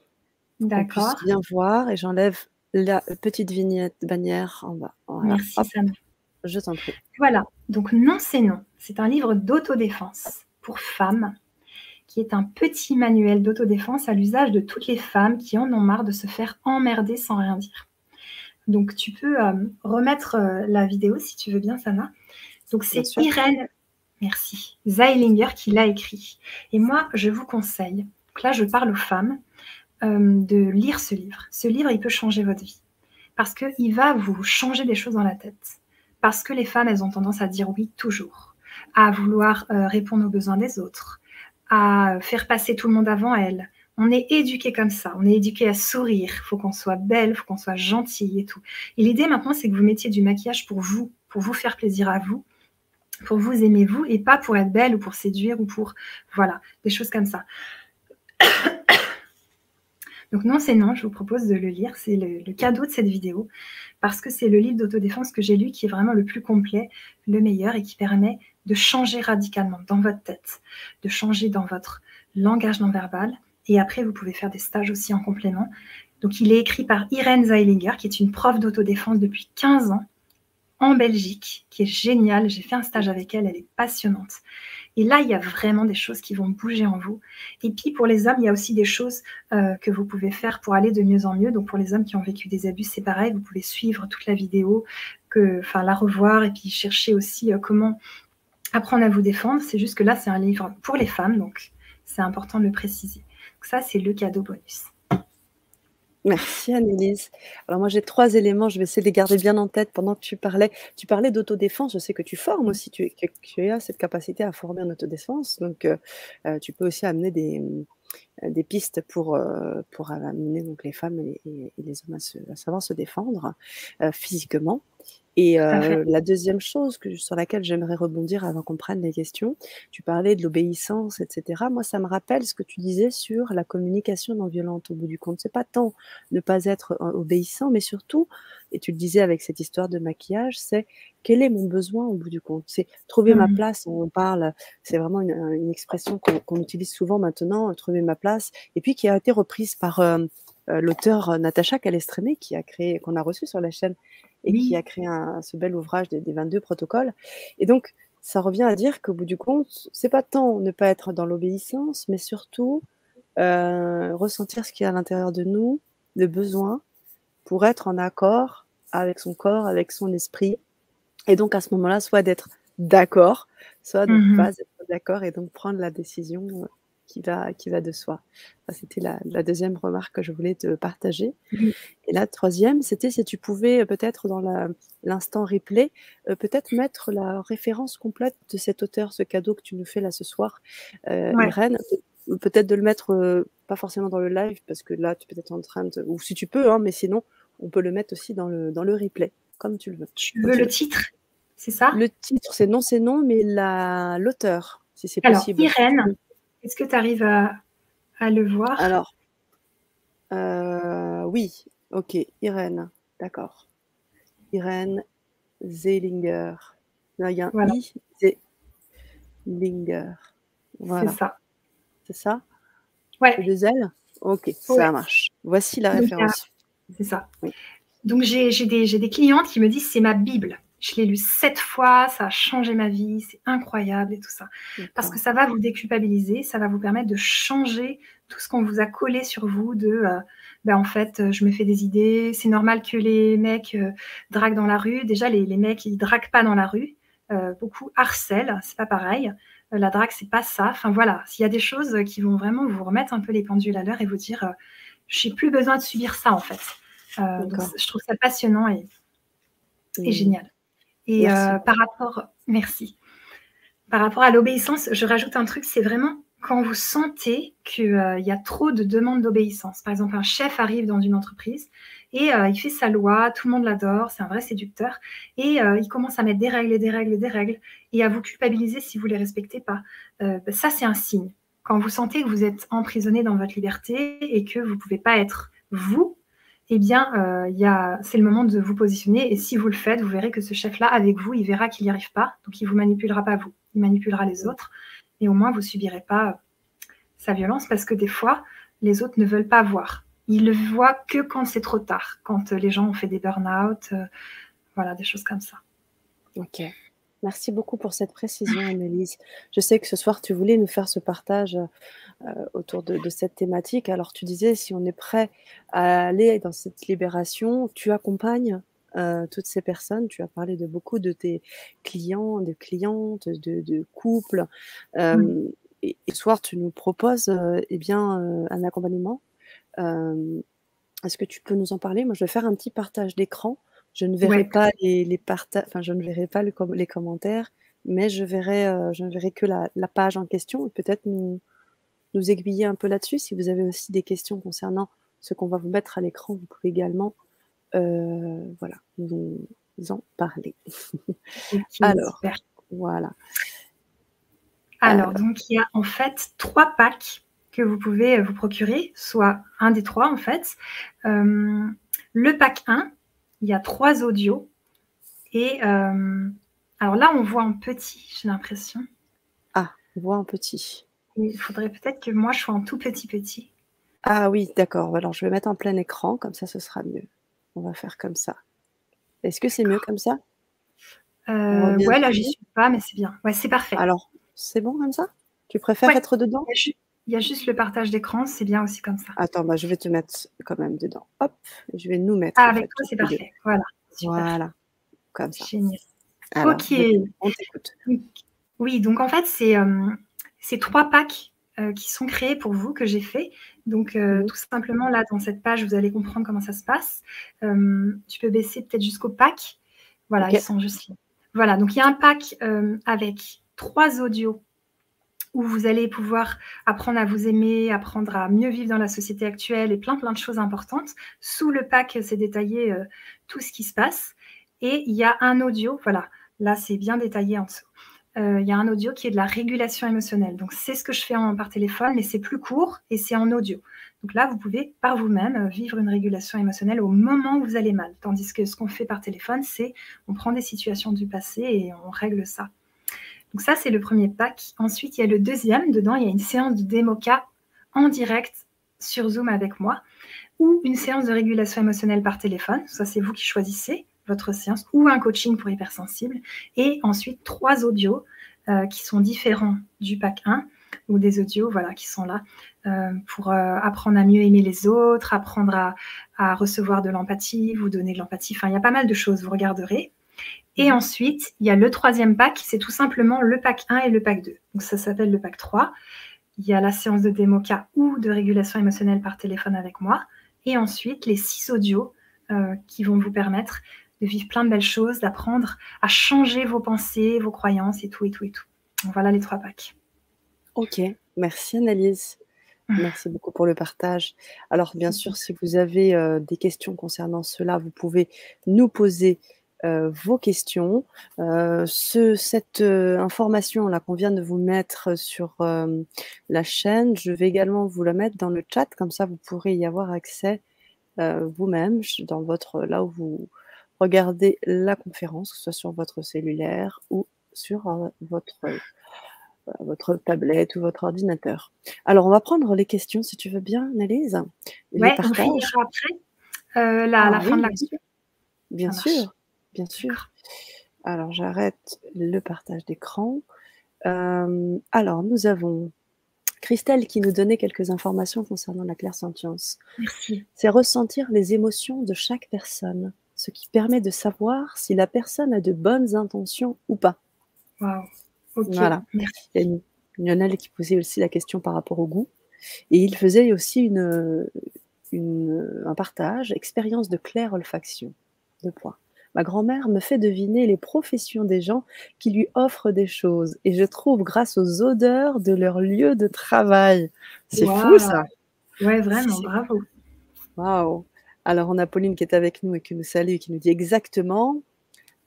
D'accord. On puisse bien voir, et j'enlève la petite vignette bannière en bas. Voilà. Merci, Hop, Sana. je t'en prie. Voilà. Donc Non, c'est non. C'est un livre d'autodéfense pour femmes, qui est un petit manuel d'autodéfense à l'usage de toutes les femmes qui en ont marre de se faire emmerder sans rien dire. Donc, tu peux remettre la vidéo si tu veux bien, Sana. Donc, c'est Irène, merci, Zeilinger qui l'a écrit. Et moi, je vous conseille, donc là, je parle aux femmes, de lire ce livre. Ce livre, il peut changer votre vie. Parce qu'il va vous changer des choses dans la tête. Parce que les femmes, elles ont tendance à dire oui toujours, à vouloir répondre aux besoins des autres, à faire passer tout le monde avant elles. On est éduqué comme ça, on est éduqué à sourire, il faut qu'on soit belle, il faut qu'on soit gentille et tout. Et l'idée maintenant, c'est que vous mettiez du maquillage pour vous faire plaisir à vous, pour vous aimer vous, et pas pour être belle ou pour séduire ou pour, voilà, des choses comme ça. Donc Non, c'est non, je vous propose de le lire, c'est le cadeau de cette vidéo, parce que c'est le livre d'autodéfense que j'ai lu qui est vraiment le plus complet, le meilleur, et qui permet de changer radicalement dans votre tête, de changer dans votre langage non verbal. Et après, vous pouvez faire des stages aussi en complément. Donc, il est écrit par Irène Zeilinger, qui est une prof d'autodéfense depuis 15 ans en Belgique, qui est géniale. J'ai fait un stage avec elle, elle est passionnante. Et là, il y a vraiment des choses qui vont bouger en vous. Et puis, pour les hommes, il y a aussi des choses que vous pouvez faire pour aller de mieux en mieux. Donc, pour les hommes qui ont vécu des abus, c'est pareil. Vous pouvez suivre toute la vidéo, la revoir, et puis chercher aussi comment apprendre à vous défendre. C'est juste que là, c'est un livre pour les femmes, donc c'est important de le préciser. Donc ça, c'est le cadeau bonus. Merci Annelise. Alors moi j'ai 3 éléments, je vais essayer de les garder bien en tête pendant que tu parlais. Tu parlais d'autodéfense, je sais que tu formes aussi, tu as cette capacité à former en autodéfense, donc tu peux aussi amener des pistes pour amener donc les femmes et les hommes à savoir se défendre physiquement. Et tout à fait. la deuxième chose sur laquelle j'aimerais rebondir avant qu'on prenne les questions, tu parlais de l'obéissance et cetera. Moi, ça me rappelle ce que tu disais sur la communication non violente au bout du compte. C'est pas tant ne pas être obéissant, mais surtout, et tu le disais avec cette histoire de maquillage, c'est quel est mon besoin au bout du compte? C'est trouver ma Mmh. place. On parle, c'est vraiment une expression qu'on utilise souvent maintenant, trouver ma place, et puis qui a été reprise par l'auteur Natacha Calestrémé, qu'on a reçu sur la chaîne et qui Oui. a créé ce bel ouvrage des 22 protocoles. Et donc, ça revient à dire qu'au bout du compte, c'est pas tant ne pas être dans l'obéissance, mais surtout ressentir ce qu'il y a à l'intérieur de nous, le besoin, pour être en accord avec son corps, avec son esprit. Et donc, à ce moment-là, soit d'être d'accord, soit de ne Mmh. pas être d'accord et donc prendre la décision qui va de soi. Ça, c'était la deuxième remarque que je voulais te partager. Oui. Et la troisième, c'était si tu pouvais peut-être dans l'instant replay, peut-être mettre la référence complète de cet auteur, ce cadeau que tu nous fais là ce soir, Ouais. Irène. Peut-être de le mettre, pas forcément dans le live parce que là, tu peux être en train de ou si tu peux, hein, mais sinon, on peut le mettre aussi dans le replay, comme tu le veux. Tu veux OK. le titre? C'est ça? Le titre, c'est non, mais l'auteur, si c'est Alors, possible, si tu Irène, peux. est-ce que tu arrives à le voir? Alors, oui, OK, Irène, d'accord. Irène Zelinger. Là, il y a un Voilà, I, Zelinger. c'est Voilà, ça. c'est ça? Et Ouais, 2 L? OK, ça ouais. marche. Voici la Donc, référence. c'est ça. Oui, Donc, j'ai des clientes qui me disent: «C'est ma bible. Je l'ai lu 7 fois, ça a changé ma vie, c'est incroyable» et tout ça. Parce que d'accord. ça va vous déculpabiliser, ça va vous permettre de changer tout ce qu'on vous a collé sur vous en fait, je me fais des idées, c'est normal que les mecs, draguent dans la rue. Déjà les mecs, ils draguent pas dans la rue, beaucoup harcèlent, c'est pas pareil. La drague, c'est pas ça. Enfin voilà, s'il y a des choses, qui vont vraiment vous remettre un peu les pendules à l'heure et vous dire, «J'ai plus besoin de subir ça, en fait». Donc D'accord. je trouve ça passionnant et Mmh. génial. Et Merci. merci. Par rapport à l'obéissance, je rajoute un truc, c'est vraiment quand vous sentez qu'il y a trop de demandes d'obéissance. Par exemple, un chef arrive dans une entreprise et il fait sa loi, tout le monde l'adore, c'est un vrai séducteur et il commence à mettre des règles et des règles et des règles et à vous culpabiliser si vous les respectez pas. Ça, c'est un signe. Quand vous sentez que vous êtes emprisonné dans votre liberté et que vous pouvez pas être vous, eh bien, c'est le moment de vous positionner et si vous le faites, vous verrez que ce chef-là, avec vous, il verra qu'il n'y arrive pas, donc il vous manipulera pas vous, il manipulera les Mmh. autres et au moins vous subirez pas sa violence parce que des fois, les autres ne veulent pas voir. Ils le voient que quand c'est trop tard, quand les gens ont fait des burn-out, voilà, des choses comme ça. OK. Merci beaucoup pour cette précision, Annelise. Je sais que ce soir, tu voulais nous faire ce partage, autour de cette thématique. Alors tu disais, si on est prêt à aller dans cette libération, tu accompagnes, toutes ces personnes. Tu as parlé de beaucoup de tes clients, de clientes, de couples, Oui, hem et ce soir, tu nous proposes, eh bien, un accompagnement. Hem, Est-ce que tu peux nous en parler? Moi, je vais faire un petit partage d'écran. Je ne verrai ouais, pas enfin, je ne verrai pas les commentaires, mais je ne verrai que la page en question et peut-être nous aiguiller un peu là-dessus. Si vous avez aussi des questions concernant ce qu'on va vous mettre à l'écran, vous pouvez également, voilà, nous en parler. OK, Alors, super. voilà, Alors, alors donc il y a en fait 3 packs que vous pouvez, vous procurer, soit un des 3 en fait. Hem, le pack 1, il y a 3 audios et alors là, on voit en petit, j'ai l'impression. ah, voix en petit. Il faudrait peut-être que moi je sois en tout petit, petit. Ah oui, d'accord, alors je vais mettre en plein écran, comme ça ce sera mieux. On va faire comme ça. Est-ce que c'est mieux D'accord. comme ça? On voit bien Ouais, là tout le j'y monde? suis pas, mais c'est bien. Ouais, c'est parfait. Alors, c'est bon comme ça? Tu préfères Ouais, être dedans? il y a juste le partage d'écran, c'est bien aussi comme ça. Attends, bah, je vais te mettre quand même dedans. Hop, je vais nous mettre Ah, en avec fait toi, toutes c'est les 2. parfait. Voilà, super, Voilà, comme ça. génial. Alors, OK. on t'écoute. Donc oui, donc en fait, c'est 3 packs, qui sont créés pour vous, que j'ai fait. Donc Mmh mh. tout simplement, là, dans cette page, vous allez comprendre comment ça se passe. Tu peux baisser peut-être jusqu'au pack. Voilà, ils OK. sont juste là. Voilà, donc il y a un pack, avec 3 audios où vous allez pouvoir apprendre à vous aimer, apprendre à mieux vivre dans la société actuelle et plein de choses importantes. Sous le pack, c'est détaillé tout ce qui se passe. Et il y a un audio, voilà, là c'est bien détaillé en dessous. Il y a un audio qui est de la régulation émotionnelle. Donc c'est ce que je fais par téléphone, mais c'est plus court et c'est en audio. Donc là, vous pouvez par vous-même vivre une régulation émotionnelle au moment où vous allez mal. Tandis que ce qu'on fait par téléphone, c'est on prend des situations du passé et on règle ça. Donc ça, c'est le premier pack. Ensuite, il y a le deuxième. Dedans, il y a une séance de démoca en direct sur Zoom avec moi ou une séance de régulation émotionnelle par téléphone. Ça, c'est vous qui choisissez votre séance ou un coaching pour hypersensibles. Et ensuite, 3 audios qui sont différents du pack 1 ou des audios voilà, qui sont là pour apprendre à mieux aimer les autres, apprendre à recevoir de l'empathie, vous donner de l'empathie. Enfin, il y a pas mal de choses, vous regarderez. Et ensuite, il y a le troisième pack, c'est tout simplement le pack 1 et le pack 2. Donc ça s'appelle le pack 3. Il y a la séance de démoca ou de régulation émotionnelle par téléphone avec moi. Et ensuite, les 6 audios qui vont vous permettre de vivre plein de belles choses, d'apprendre à changer vos pensées, vos croyances et tout, et tout, et tout. Donc voilà les 3 packs. Ok, merci Annelise. Merci beaucoup pour le partage. Alors, bien sûr, si vous avez des questions concernant cela, vous pouvez nous poser vos questions. Cette information-là qu'on vient de vous mettre sur la chaîne, je vais également vous la mettre dans le chat, comme ça vous pourrez y avoir accès vous-même, dans là où vous regardez la conférence, que ce soit sur votre cellulaire ou sur votre tablette ou votre ordinateur. Alors, on va prendre les questions, si tu veux bien, Annelise. Ouais, on finira après la fin de la question. Bien sûr, bien sûr. Alors, j'arrête le partage d'écran. Alors, nous avons Christelle qui nous donnait quelques informations concernant la clairsentience. Merci. C'est ressentir les émotions de chaque personne, ce qui permet de savoir si la personne a de bonnes intentions ou pas. Waouh. Okay, voilà. merci. Il y a Lionel qui posait aussi la question par rapport au goût. Et il faisait aussi un partage, expérience de claire olfaction. 2 points. Ma grand-mère me fait deviner les professions des gens qui lui offrent des choses. Et je trouve grâce aux odeurs de leur lieu de travail. C'est fou, ça. Ouais, vraiment, bravo. Waouh. Alors, on a Pauline qui est avec nous et qui nous salue et qui nous dit exactement.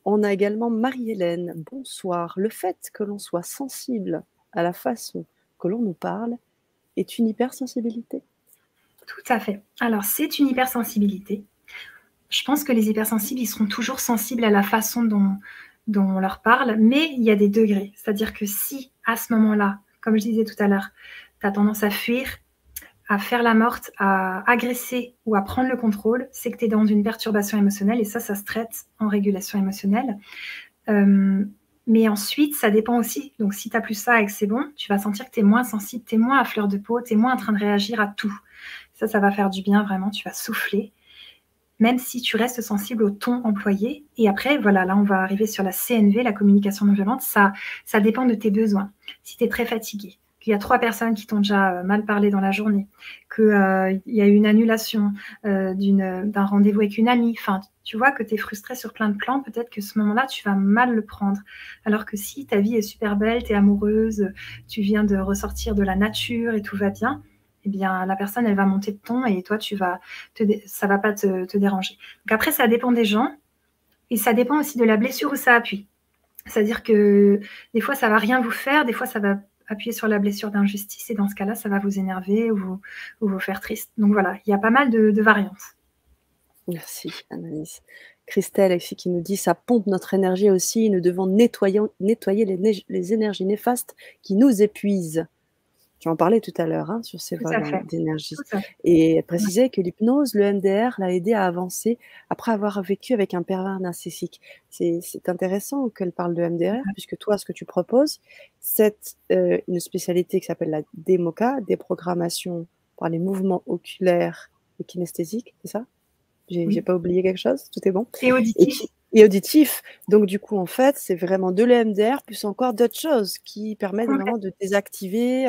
On a également Marie-Hélène. Bonsoir. Le fait que l'on soit sensible à la façon que l'on nous parle est une hypersensibilité? Tout à fait. Alors, c'est une hypersensibilité. Je pense que les hypersensibles, ils seront toujours sensibles à la façon dont on leur parle, mais il y a des degrés. C'est-à-dire que si, à ce moment-là, comme je disais tout à l'heure, tu as tendance à fuir, à faire la morte, à agresser ou à prendre le contrôle, c'est que tu es dans une perturbation émotionnelle et ça se traite en régulation émotionnelle. Mais ensuite, ça dépend aussi. Donc, si tu n'as plus ça et que c'est bon, tu vas sentir que tu es moins sensible, tu es moins à fleur de peau, tu es moins en train de réagir à tout. Ça va faire du bien, vraiment. Tu vas souffler, même si tu restes sensible au ton employé. Et après, voilà, là, on va arriver sur la CNV, la communication non violente. Ça dépend de tes besoins. Si tu es très fatigué, qu'il y a 3 personnes qui t'ont déjà mal parlé dans la journée, qu'il y a eu une annulation d'un rendez-vous avec une amie, enfin, tu vois que tu es frustré sur plein de plans, peut-être que ce moment-là, tu vas mal le prendre. Alors que si ta vie est super belle, tu es amoureuse, tu viens de ressortir de la nature et tout va bien, eh bien, la personne, elle va monter de ton et toi, ça va pas te déranger. Donc après, ça dépend des gens et ça dépend aussi de la blessure où ça appuie. C'est-à-dire que des fois, ça va rien vous faire, des fois, ça va appuyer sur la blessure d'injustice et dans ce cas-là, ça va vous énerver ou vous faire triste. Donc voilà, il y a pas mal de variantes. Merci, Annelise. Christelle ici qui nous dit « Ça pompe notre énergie aussi, nous devons nettoyer les énergies néfastes qui nous épuisent. » Tu en parlais tout à l'heure sur ces vols d'énergie. Et elle précisait que l'hypnose, le MDR, l'a aidé à avancer après avoir vécu avec un pervers narcissique. C'est intéressant qu'elle parle de MDR, puisque toi, ce que tu proposes, c'est une spécialité qui s'appelle la DEMOCA, déprogrammation par les mouvements oculaires et kinesthésiques, c'est ça? J'ai pas oublié quelque chose? Tout est bon? Et auditif. Et auditif. Donc, du coup, en fait, c'est vraiment de l'EMDR plus encore d'autres choses qui permettent vraiment de désactiver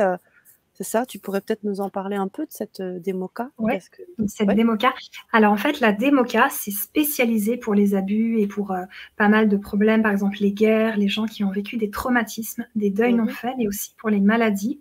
c'est ça? Tu pourrais peut-être nous en parler un peu de cette, démoka? Ouais, Qu'est-ce que donc cette ouais? démoka. Alors en fait, la démoka, c'est spécialisé pour les abus et pour, pas mal de problèmes, par exemple les guerres, les gens qui ont vécu des traumatismes, des deuils non Mmh. faits, mais aussi pour les maladies,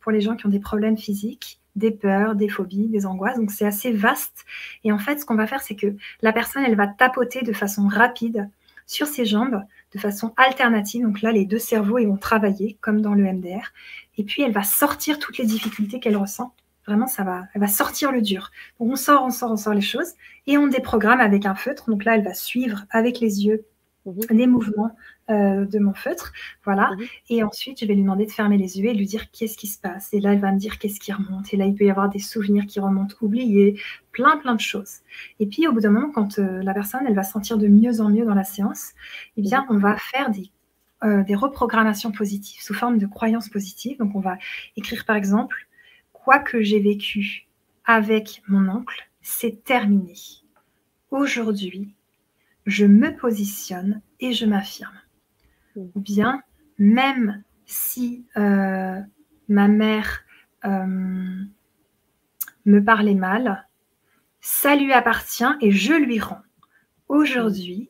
pour les gens qui ont des problèmes physiques, des peurs, des phobies, des angoisses, donc c'est assez vaste et en fait, ce qu'on va faire, c'est que la personne, elle va tapoter de façon rapide sur ses jambes, de façon alternative, donc là, les 2 cerveaux, ils vont travailler comme dans le MDR et puis elle va sortir toutes les difficultés qu'elle ressent. Vraiment, elle va sortir le dur. Donc on sort les choses et on déprogramme avec un feutre. Donc là, elle va suivre avec les yeux Mmh. les mouvements de mon feutre. Voilà. Mmh. Et ensuite, je vais lui demander de fermer les yeux et de lui dire qu'est-ce qui se passe. Et là, elle va me dire qu'est-ce qui remonte. Et là, il peut y avoir des souvenirs qui remontent oubliés, plein de choses. Et puis, au bout d'un moment, quand la personne, elle va se sentir de mieux en mieux dans la séance, eh Mmh. bien, on va faire des reprogrammations positives sous forme de croyances positives. Donc, on va écrire, par exemple, quoi que j'ai vécu avec mon oncle, c'est terminé. Aujourd'hui, je me positionne et je m'affirme. Mmh. Ou bien, même si ma mère me parlait mal, ça lui appartient et je lui rends. Mmh. Aujourd'hui,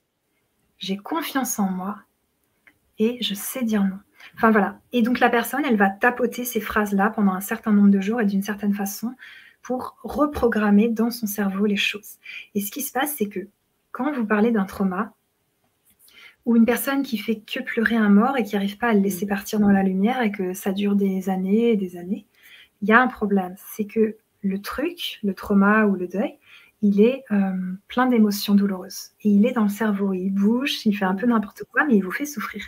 j'ai confiance en moi et je sais dire non. Enfin voilà. Et donc la personne, elle va tapoter ces phrases-là pendant un certain nombre de jours et d'une certaine façon pour reprogrammer dans son cerveau les choses. Et ce qui se passe, c'est que quand vous parlez d'un trauma, ou une personne qui fait que pleurer un mort et qui n'arrive pas à le Mmh. laisser partir dans la lumière et que ça dure des années et des années, il y a un problème. C'est que le truc, le trauma ou le deuil, il est plein d'émotions douloureuses. Et il est dans le cerveau, il bouge, il fait un peu Mmh. n'importe quoi, mais il vous fait souffrir.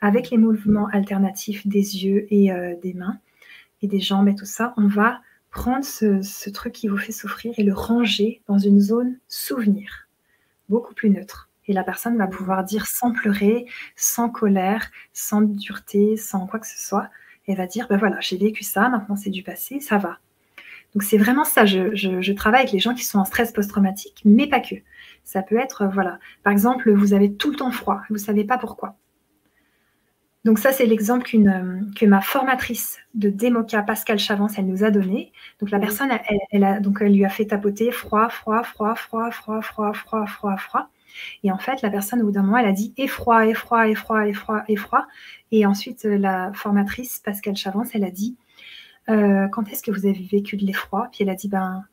Avec les mouvements alternatifs des yeux et des mains et des jambes et tout ça, on va prendre ce truc qui vous fait souffrir et le ranger dans une zone souvenir, beaucoup plus neutre. Et la personne va Mmh. pouvoir dire sans pleurer, sans colère, sans dureté, sans quoi que ce soit. Elle va dire, ben voilà, j'ai vécu ça, maintenant c'est du passé, ça va. Donc c'est vraiment ça, je travaille avec les gens qui sont en stress post-traumatique, mais pas que. Ça peut être, voilà, par exemple, vous avez tout le temps froid, vous ne savez pas pourquoi. Donc ça, c'est l'exemple que ma formatrice de Démoca, Pascal Chavance, elle nous a donné. Donc la Mmh. personne, elle lui a fait tapoter froid, froid, froid, froid, froid, froid, froid, froid, froid. Et en fait, la personne, au bout d'un moment, elle a dit effroi, effroi, effroi, effroi, effroi. Et ensuite, la formatrice, Pascal Chavance, elle a dit quand est-ce que vous avez vécu de l'effroi? Puis elle a dit ben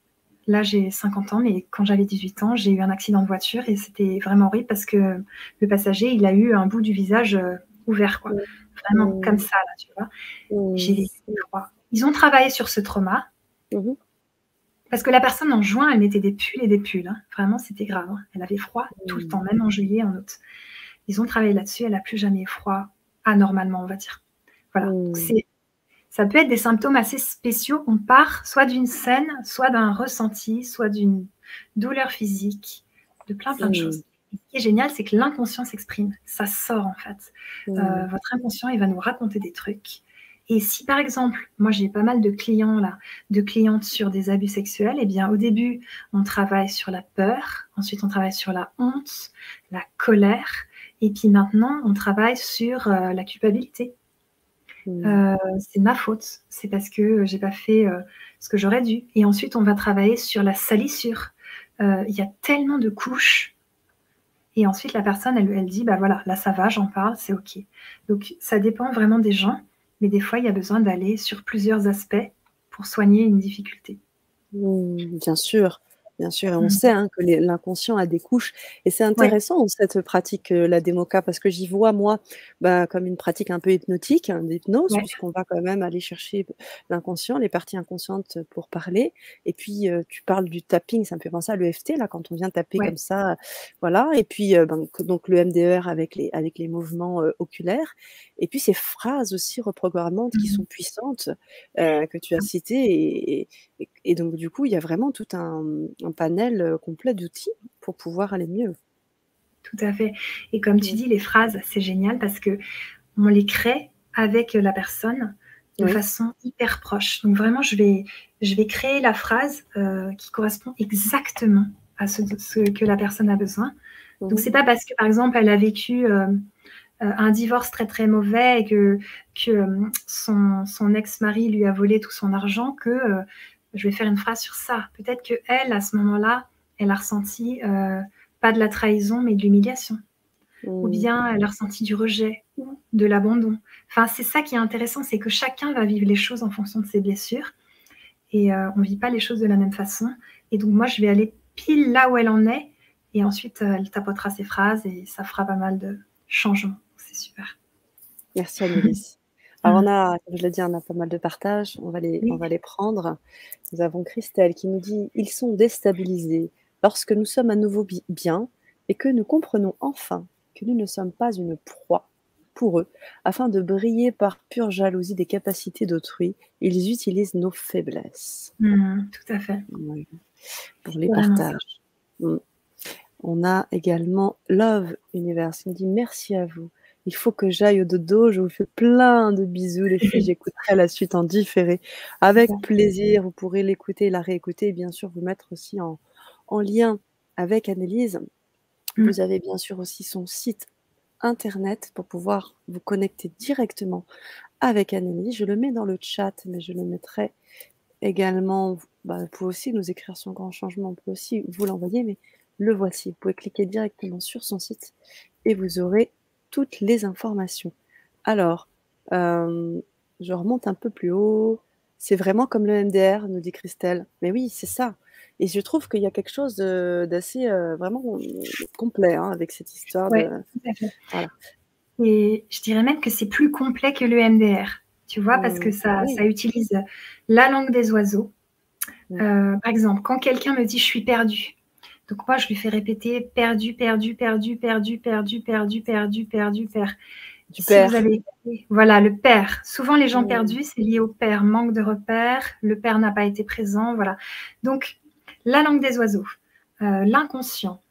là, j'ai 50 ans, mais quand j'avais 18 ans, j'ai eu un accident de voiture et c'était vraiment horrible parce que le passager, il a eu un bout du visage ouvert, quoi. Mmh. Vraiment comme Mmh. ça, là, tu vois. J'ai vécu Mmh. l'effroi. Ils ont travaillé sur ce trauma Mmh. parce que la personne en juin, elle mettait des pulls et des pulls. Hein. Vraiment, c'était grave. Hein. Elle avait froid tout le Mmh. temps, même en juillet, en août. Ils ont travaillé là-dessus. Elle n'a plus jamais froid anormalement, on va dire. Voilà. Donc, Mmh. ça peut être des symptômes assez spéciaux. On part soit d'une scène, soit d'un ressenti, soit d'une douleur physique, de plein de Mmh. choses. Et ce qui est génial, c'est que l'inconscient s'exprime. Ça sort, en fait. Mmh. Votre inconscient, il va nous raconter des trucs. Et si, par exemple, moi, j'ai pas mal de clients, là, de clientes sur des abus sexuels, eh bien, au début, on travaille sur la peur. Ensuite, on travaille sur la honte, la colère. Et puis maintenant, on travaille sur la culpabilité. Mmh. C'est de ma faute. C'est parce que j'ai pas fait ce que j'aurais dû. Et ensuite, on va travailler sur la salissure. Il y a tellement de couches. Et ensuite, la personne, elle dit, bah voilà, là ça va, j'en parle, c'est OK. Donc, ça dépend vraiment des gens. Mais des fois, il y a besoin d'aller sur plusieurs aspects pour soigner une difficulté. Mmh, bien sûr et on sait, Mmh. hein, que l'inconscient a des couches et c'est Ouais. intéressant cette pratique, la démoka parce que j'y vois moi, bah, comme une pratique un peu hypnotique, hein, d'hypnose Ouais. puisqu'on va quand même aller chercher l'inconscient, les parties inconscientes pour parler et puis, tu parles du tapping, ça me fait penser à l'EFT là, quand on vient taper Ouais. comme ça, voilà et puis, ben, donc le MDR avec les mouvements, oculaires et puis ces phrases aussi reprogrammantes qui Mmh. sont puissantes, que tu as citées et donc du coup, il y a vraiment tout un panel, complet d'outils pour pouvoir aller mieux. Tout à fait. Et comme tu Mmh. dis, les phrases, c'est génial parce que on les crée avec la personne de Oui. façon hyper proche. Donc vraiment, je vais créer la phrase qui correspond exactement à ce que la personne a besoin. Mmh Donc mh. c'est pas parce que par exemple elle a vécu un divorce très très mauvais et que son ex-mari lui a volé tout son argent, je vais faire une phrase sur ça. Peut-être qu'elle, à ce moment-là, elle a ressenti pas de la trahison, mais de l'humiliation. Ou Mmh. bien elle a ressenti du rejet ou de l'abandon. Enfin, c'est ça qui est intéressant, c'est que chacun va vivre les choses en fonction de ses blessures et on ne vit pas les choses de la même façon. Et donc moi, je vais aller pile là où elle en est et ensuite elle tapotera ses phrases et ça fera pas mal de changements. C'est super. Merci Annelise. Alors on Mmh. a, comme je l'ai dit, on a pas mal de partages, on Oui, va les prendre. Nous avons Christelle qui nous dit: «Ils sont déstabilisés lorsque nous sommes à nouveau bien et que nous comprenons enfin que nous ne sommes pas une proie pour eux. Afin de briller par pure jalousie des capacités d'autrui, ils utilisent nos faiblesses». tout à fait. Oui, pour les C'est vraiment ça. partages. Mmh. On a également Love Universe qui me dit: «Merci à vous. Il faut que j'aille au dodo. Je vous fais plein de bisous les filles. J'écouterai la suite en différé avec Super. plaisir. Vous pourrez l'écouter, la réécouter et bien sûr vous mettre aussi en lien avec Annelise. Mmh. Vous avez bien sûr aussi son site internet pour pouvoir vous connecter directement avec Annelise. Je le mets dans le chat, mais je le mettrai également, bah, vous pouvez aussi nous écrire son grand changement, on peut aussi vous l'envoyer, mais le voici. Vous pouvez cliquer directement sur son site et vous aurez toutes les informations. Alors, je remonte un peu plus haut. C'est vraiment comme le MDR, nous dit Christelle. Mais oui, c'est ça. Et je trouve qu'il y a quelque chose d'assez vraiment complet hein, avec cette histoire de. Ouais, tout à fait. Voilà. Et je dirais même que c'est plus complet que le MDR, tu vois? Parce que Oui. ça utilise la langue des oiseaux. Mm. Par exemple, quand quelqu'un me dit: «Je suis perdu», donc moi je lui fais répéter: «Perdu, perdu, perdu, perdu, perdu, perdu, perdu, perdu, per». Du Si vous père. avez voilà, le père. Souvent les gens Mm. perdus, c'est lié au père, manque de repères, le père n'a pas été présent, voilà. Donc la langue des oiseaux, l'inconscient,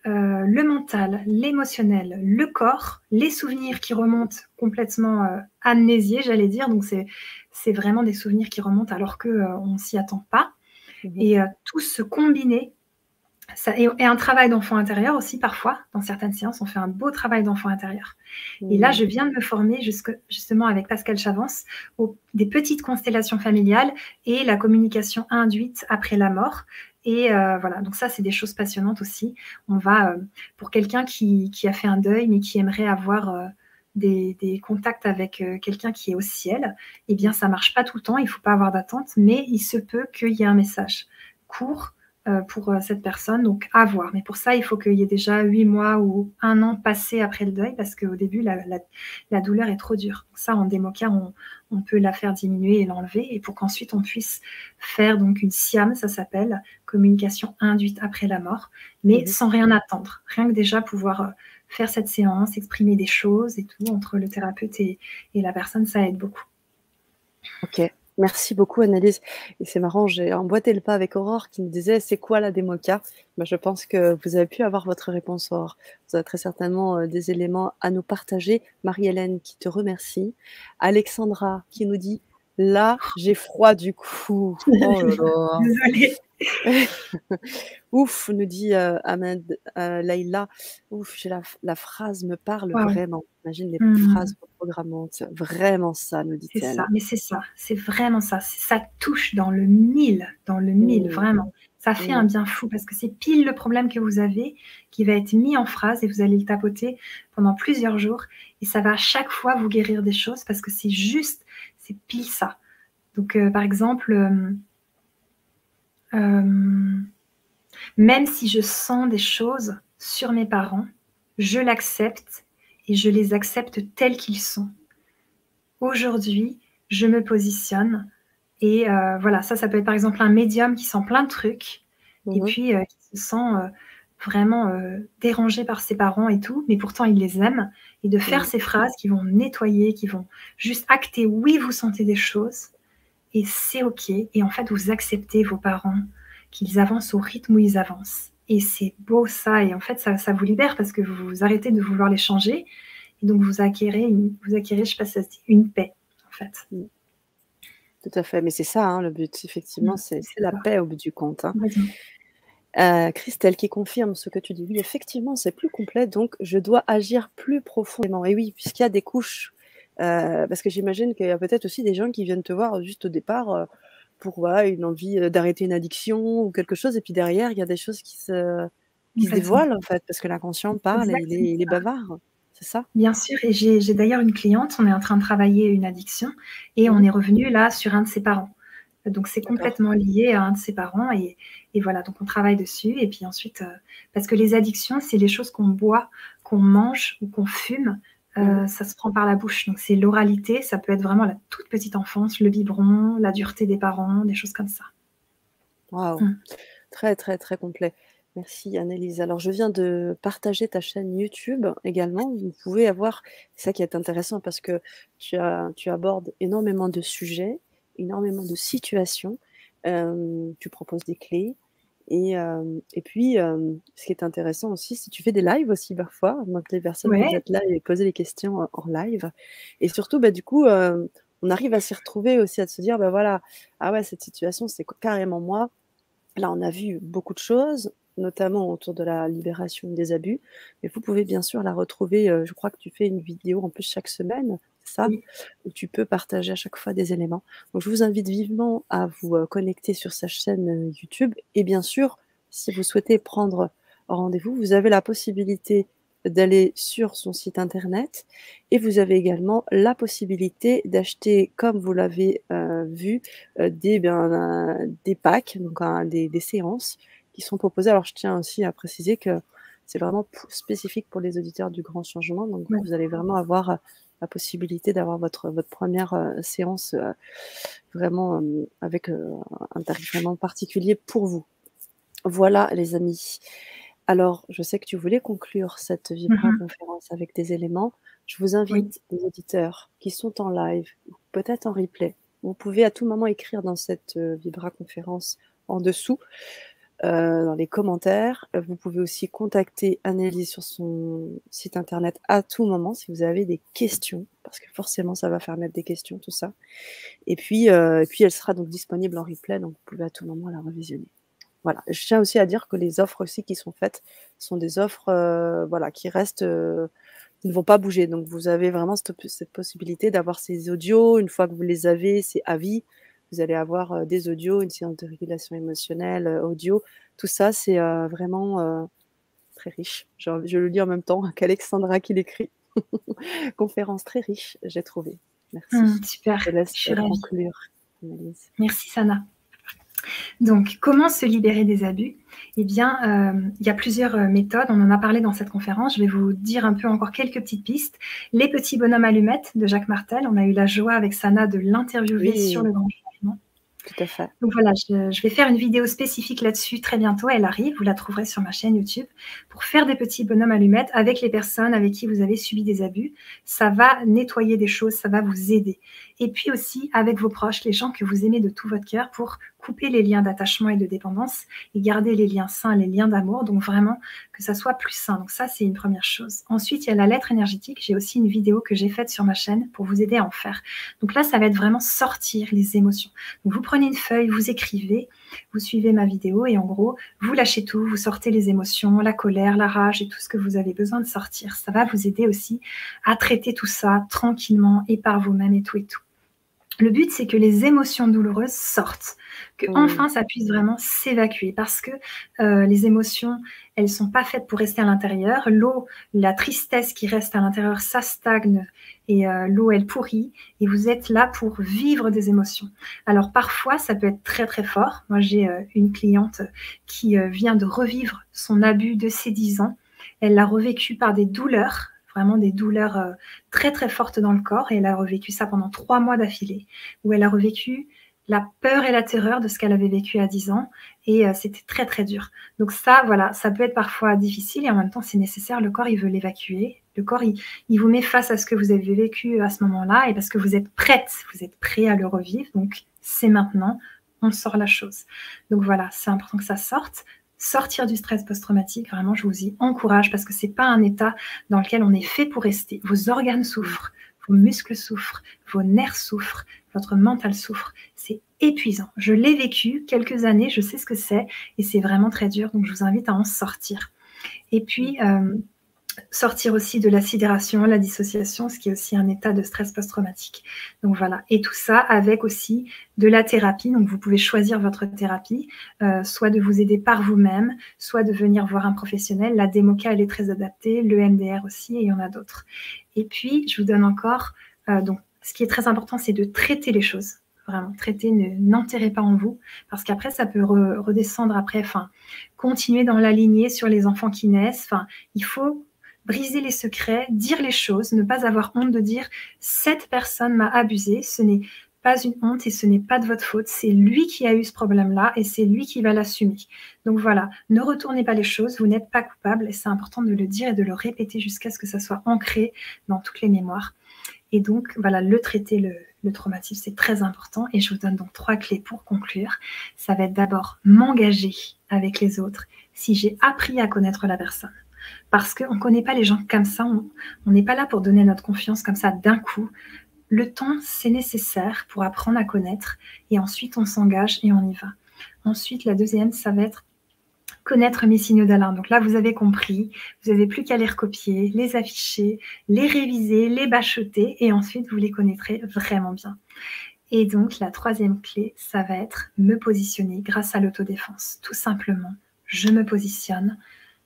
le mental, l'émotionnel, le corps, les souvenirs qui remontent complètement amnésiés, j'allais dire. Donc, c'est vraiment des souvenirs qui remontent alors qu'on ne s'y attend pas. Mhm. Et tout se combiner. Et un travail d'enfant intérieur aussi, parfois, dans certaines séances, on fait un beau travail d'enfant intérieur. Et là, Mm. je viens de me former justement avec Pascal Chavance des petites constellations familiales et la communication induite après la mort. Et voilà, donc ça, c'est des choses passionnantes aussi. On va, pour quelqu'un qui a fait un deuil, mais qui aimerait avoir des contacts avec quelqu'un qui est au ciel, eh bien, ça marche pas tout le temps, il faut pas avoir d'attente, mais il se peut qu'il y ait un message court pour cette personne, donc à voir. Mais pour ça, il faut qu'il y ait déjà 8 mois ou 1 an passé après le deuil, parce qu'au début, la douleur est trop dure. Donc ça, en démocar, on peut la faire diminuer et l'enlever, et pour qu'ensuite on puisse faire donc une SIAM, ça s'appelle, communication induite après la mort, mais Mhm. sans rien attendre. Rien que déjà pouvoir faire cette séance, exprimer des choses et tout, entre le thérapeute et la personne, ça aide beaucoup. OK. Merci beaucoup Annelise et c'est marrant, j'ai emboîté le pas avec Aurore qui me disait: «C'est quoi la démoca?» Bah, je pense que vous avez pu avoir votre réponse Aurore. Vous avez très certainement, des éléments à nous partager. Marie-Hélène qui te remercie. Alexandra qui nous dit: «Là, j'ai froid du cou». Oh là là. Désolée. Ouf, nous dit, Ahmed, Laïla. Ouf, j'ai la phrase me parle Waouh. vraiment. Imagine les phrases Mmh. reprogrammantes. Vraiment ça, nous C'est ça, dit-elle. mais c'est ça, c'est vraiment ça. Ça touche dans le mille, Mmh. vraiment. Ça fait un Mmh. bien fou parce que c'est pile le problème que vous avez qui va être mis en phrase et vous allez le tapoter pendant plusieurs jours et ça va à chaque fois vous guérir des choses parce que c'est juste, c'est pile ça. Donc, par exemple, hem, même si je sens des choses sur mes parents, je l'accepte et je les accepte tels qu'ils sont. Aujourd'hui, je me positionne et voilà, ça peut être par exemple un médium qui sent plein de trucs et Mmh. puis qui se sent, vraiment, dérangé par ses parents et tout, mais pourtant il les aime et de faire Mmh. ces phrases qui vont nettoyer, qui vont juste acter: oui, vous sentez des choses et c'est OK et en fait, vous acceptez vos parents, qu'ils avancent au rythme où ils avancent et c'est beau ça et en fait, ça vous libère parce que vous arrêtez de vouloir les changer et donc vous acquérez, je sais pas si ça se dit, une paix, en fait. Mmh. Tout à fait, mais c'est ça, hein, le but, effectivement, Mmh, c'est c'est la ça, paix au bout du compte, hein. complètement. Christelle qui confirme ce que tu dis. Oui, effectivement, c'est plus complet, donc je dois agir plus profondément. Et oui, puisqu'il y a des couches, parce que j'imagine qu'il y a peut-être aussi des gens qui viennent te voir juste au départ pour voilà, une envie d'arrêter une addiction ou quelque chose, et puis derrière, il y a des choses qui se Complètement. dévoilent en fait, parce que l'inconscient parle et Exactement il est ça. bavard, c'est ça? Bien sûr, et j'ai d'ailleurs une cliente, on est en train de travailler une addiction et on Mmh. est revenu là sur un de ses parents. Donc c'est D'accord. complètement lié à un de ses parents et voilà, donc on travaille dessus et puis ensuite, parce que les addictions, c'est les choses qu'on boit, qu'on mange ou qu'on fume, Mmh. ça se prend par la bouche. Donc c'est l'oralité, ça peut être vraiment la toute petite enfance, le biberon, la dureté des parents, des choses comme ça. Waouh! Mmh. Très, très, très complet. Merci Annelise. Alors je viens de partager ta chaîne YouTube également. Vous pouvez avoir c'est ça qui est intéressant parce que tu abordes énormément de sujets, énormément de situations. Tu proposes des clés et puis, ce qui est intéressant aussi, c'est que tu fais des lives aussi parfois, donc les personnes vous Ouais, êtes là et posez les questions en live et surtout, bah, du coup, on arrive à s'y retrouver aussi, à se dire: «Bah, voilà, ah ouais cette situation c'est carrément moi». Là, on a vu beaucoup de choses, notamment autour de la libération des abus, mais vous pouvez bien sûr la retrouver, je crois que tu fais une vidéo en plus chaque semaine, c'est ça? oui. Où tu peux partager à chaque fois des éléments. Donc je vous invite vivement à vous, connecter sur sa chaîne, YouTube et bien sûr, si vous souhaitez prendre rendez-vous, vous avez la possibilité d'aller sur son site internet et vous avez également la possibilité d'acheter, comme vous l'avez, vu, des packs, donc des séances qui sont proposées. Alors je tiens aussi à préciser que c'est vraiment spécifique pour les auditeurs du Grand Changement, donc Ouais. vous allez vraiment avoir la possibilité d'avoir votre première séance vraiment avec un tarif vraiment particulier pour vous. Voilà les amis. Alors, je sais que tu voulais conclure cette Vibra Mmh. conférence avec des éléments. Je vous Oui. invite, les auditeurs qui sont en live, ou peut-être en replay, vous pouvez à tout moment écrire dans cette Vibra conférence en dessous, dans les commentaires. Vous pouvez aussi contacter Annelise sur son site internet à tout moment si vous avez des questions, parce que forcément ça va faire naître des questions, tout ça. Et puis elle sera donc disponible en replay, donc vous pouvez à tout moment la revisionner. Voilà, je tiens aussi à dire que les offres aussi qui sont faites sont des offres, voilà, qui restent, qui ne vont pas bouger. Donc vous avez vraiment cette possibilité d'avoir ces audios. Une fois que vous les avez, c'est à vie. Vous allez avoir, des audios, une séance de régulation émotionnelle, audio. Tout ça, c'est, vraiment, très riche. Je le lis en même temps qu'Alexandra qui l'écrit. Conférence très riche, j'ai trouvé. Merci. Super, Je te laisse, je suis ravie. conclure, Annelise. Merci Sana. Donc, comment se libérer des abus? Eh bien, il y a plusieurs, méthodes. On en a parlé dans cette conférence. Je vais vous dire un peu encore quelques petites pistes. Les petits bonhommes allumettes de Jacques Martel. On a eu la joie avec Sana de l'interviewer sur Oui, le grand changement. tout à fait. Donc voilà, je vais faire une vidéo spécifique là-dessus très bientôt. Elle arrive, vous la trouverez sur ma chaîne YouTube pour faire des petits bonhommes allumettes avec les personnes avec qui vous avez subi des abus. Ça va nettoyer des choses, ça va vous aider. Et puis aussi avec vos proches, les gens que vous aimez de tout votre cœur pour couper les liens d'attachement et de dépendance et garder les liens sains, les liens d'amour. Donc vraiment que ça soit plus sain. Donc ça, c'est une première chose. Ensuite, il y a la lettre énergétique. J'ai aussi une vidéo que j'ai faite sur ma chaîne pour vous aider à en faire. Donc là, ça va être vraiment sortir les émotions. Donc vous prenez une feuille, vous écrivez, vous suivez ma vidéo et en gros, vous lâchez tout, vous sortez les émotions, la colère, la rage et tout ce que vous avez besoin de sortir. Ça va vous aider aussi à traiter tout ça tranquillement et par vous-même et tout et tout. Le but, c'est que les émotions douloureuses sortent, que Mmh. enfin ça puisse vraiment s'évacuer parce que les émotions, elles sont pas faites pour rester à l'intérieur. L'eau, la tristesse qui reste à l'intérieur, ça stagne et l'eau, elle pourrit et vous êtes là pour vivre des émotions. Alors parfois, ça peut être très, très fort. Moi, j'ai, une cliente qui, vient de revivre son abus de ses 10 ans. Elle l'a revécu par des douleurs, vraiment des douleurs, très, très fortes dans le corps et elle a revécu ça pendant 3 mois d'affilée, où elle a revécu la peur et la terreur de ce qu'elle avait vécu à 10 ans et c'était très, très dur. Donc ça, voilà, ça peut être parfois difficile et en même temps, c'est nécessaire. Le corps, il veut l'évacuer. Le corps, il vous met face à ce que vous avez vécu à ce moment-là et parce que vous êtes prête, vous êtes prêt à le revivre. Donc c'est maintenant, on sort la chose. Donc voilà, c'est important que ça sorte. Sortir du stress post-traumatique, vraiment, je vous y encourage parce que c'est pas un état dans lequel on est fait pour rester. Vos organes Mmh. souffrent, vos muscles souffrent, vos nerfs souffrent, votre mental souffre. C'est épuisant. Je l'ai vécu quelques années, je sais ce que c'est et c'est vraiment très dur, donc je vous invite à en sortir. Et puis, sortir aussi de la sidération, la dissociation, ce qui est aussi un état de stress post-traumatique. Donc voilà, et tout ça avec aussi de la thérapie. Donc vous pouvez choisir votre thérapie, soit de vous aider par vous-même, soit de venir voir un professionnel. La DEMOCA, elle est très adaptée, le MDR aussi, et il y en a d'autres. Et puis, je vous donne encore, donc ce qui est très important, c'est de traiter les choses. Vraiment, traiter, n'enterrez pas en vous, parce qu'après, ça peut redescendre après, enfin, continuer dans la lignée sur les enfants qui naissent. Enfin, il faut briser les secrets, dire les choses, ne pas avoir honte de dire « cette personne m'a abusé », ce n'est pas une honte et ce n'est pas de votre faute, c'est lui qui a eu ce problème-là et c'est lui qui va l'assumer. Donc voilà, ne retournez pas les choses, vous n'êtes pas coupable et c'est important de le dire et de le répéter jusqu'à ce que ça soit ancré dans toutes les mémoires. Et donc voilà, le traiter, le traumatisme, c'est très important et je vous donne donc 3 clés pour conclure. Ça va être d'abord m'engager avec les autres si j'ai appris à connaître la personne. Parce qu'on ne connaît pas les gens comme ça, on n'est pas là pour donner notre confiance comme ça d'un coup. Le temps, c'est nécessaire pour apprendre à connaître et ensuite on s'engage et on y va. Ensuite, la deuxième, ça va être connaître mes signaux d'alarme. Donc là, vous avez compris, vous n'avez plus qu'à les recopier, les afficher, les réviser, les bachoter et ensuite vous les connaîtrez vraiment bien. Et donc, la troisième clé, ça va être me positionner grâce à l'autodéfense. Tout simplement, je me positionne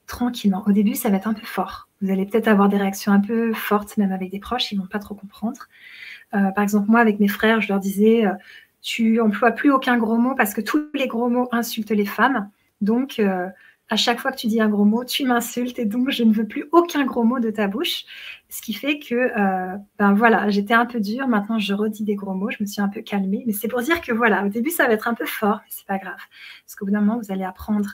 tranquillement. Au début, ça va être un peu fort. Vous allez peut-être avoir des réactions un peu fortes, même avec des proches, ils ne vont pas trop comprendre. Par exemple, moi, avec mes frères, je leur disais tu emploies plus aucun gros mot parce que tous les gros mots insultent les femmes. Donc, à chaque fois que tu dis un gros mot, tu m'insultes et donc je ne veux plus aucun gros mot de ta bouche. Ce qui fait que, ben voilà, j'étais un peu dure. Maintenant, je redis des gros mots. Je me suis un peu calmée. Mais c'est pour dire que voilà, au début, ça va être un peu fort, mais c'est pas grave. Parce qu'au bout d'un moment, vous allez apprendre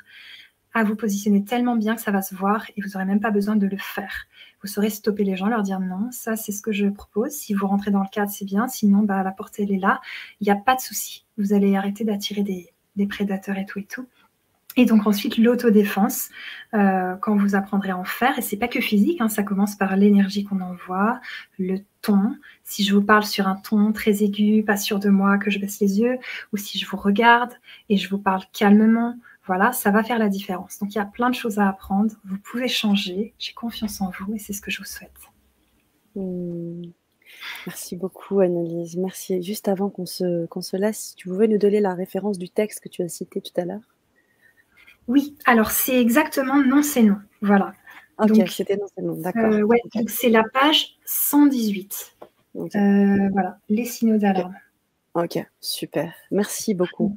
à vous positionner tellement bien que ça va se voir et vous n'aurez même pas besoin de le faire. Vous saurez stopper les gens, leur dire non, ça c'est ce que je propose. Si vous rentrez dans le cadre, c'est bien. Sinon, bah, la porte, elle est là. Il n'y a pas de souci. Vous allez arrêter d'attirer des prédateurs et tout et tout. Et donc ensuite, l'autodéfense, quand vous apprendrez à en faire, et c'est pas que physique, hein, ça commence par l'énergie qu'on envoie, le ton. Si je vous parle sur un ton très aigu, pas sûr de moi, que je baisse les yeux, ou si je vous regarde et je vous parle calmement, voilà, ça va faire la différence. Donc il y a plein de choses à apprendre, vous pouvez changer, j'ai confiance en vous et c'est ce que je vous souhaite. Merci beaucoup Annelise, merci. Juste avant qu'on se laisse, si tu pouvais nous donner la référence du texte que tu as cité tout à l'heure? Oui, alors c'est exactement non, c'est non, voilà. Ok, c'était non, c'est non, d'accord. Ouais, okay. Donc c'est la page 118. Okay. Voilà, les signaux d'alarme. Ok, super, merci beaucoup.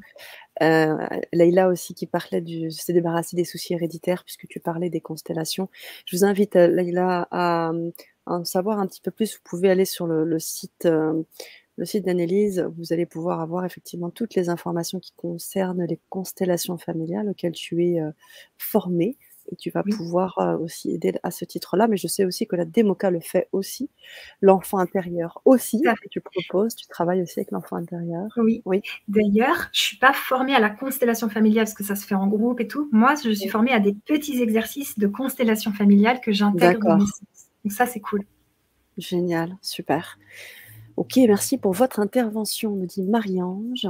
Leïla aussi qui parlait de se débarrasser des soucis héréditaires, puisque tu parlais des constellations. Je vous invite, Leïla, à en savoir un petit peu plus. Vous pouvez aller sur le site d'Annelise. Vous allez pouvoir avoir effectivement toutes les informations qui concernent les constellations familiales auxquelles tu es formée. Et tu vas pouvoir aussi aider à ce titre-là. Mais je sais aussi que la DEMOCA le fait aussi. L'enfant intérieur aussi, que tu proposes. Tu travailles aussi avec l'enfant intérieur. Oui. D'ailleurs, je ne suis pas formée à la constellation familiale parce que ça se fait en groupe et tout. Moi, je suis formée à des petits exercices de constellation familiale que j'intègre dans mes séances. Donc ça, c'est cool. Génial, super. Ok, merci pour votre intervention, me dit Marie-Ange.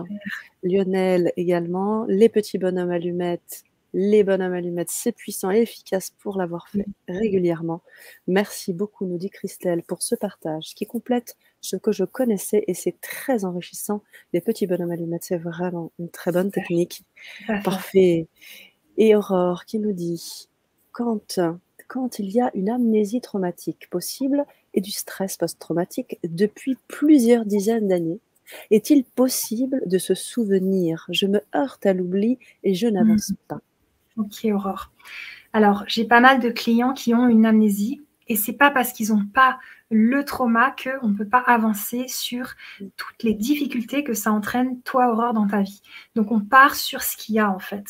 Lionel également. Les petits bonhommes allumettes. Les bonhommes allumettes, c'est puissant et efficace pour l'avoir fait régulièrement. Merci beaucoup, nous dit Christelle, pour ce partage qui complète ce que je connaissais et c'est très enrichissant. Les petits bonhommes allumettes, c'est vraiment une très bonne technique. Parfait. Et Aurore qui nous dit quand il y a une amnésie traumatique possible et du stress post-traumatique depuis plusieurs dizaines d'années, est-il possible de se souvenir? Je me heurte à l'oubli et je n'avance pas. Ok, Aurore. Alors, j'ai pas mal de clients qui ont une amnésie et c'est pas parce qu'ils n'ont pas le trauma qu'on ne peut pas avancer sur toutes les difficultés que ça entraîne, toi, Aurore, dans ta vie. Donc, on part sur ce qu'il y a, en fait.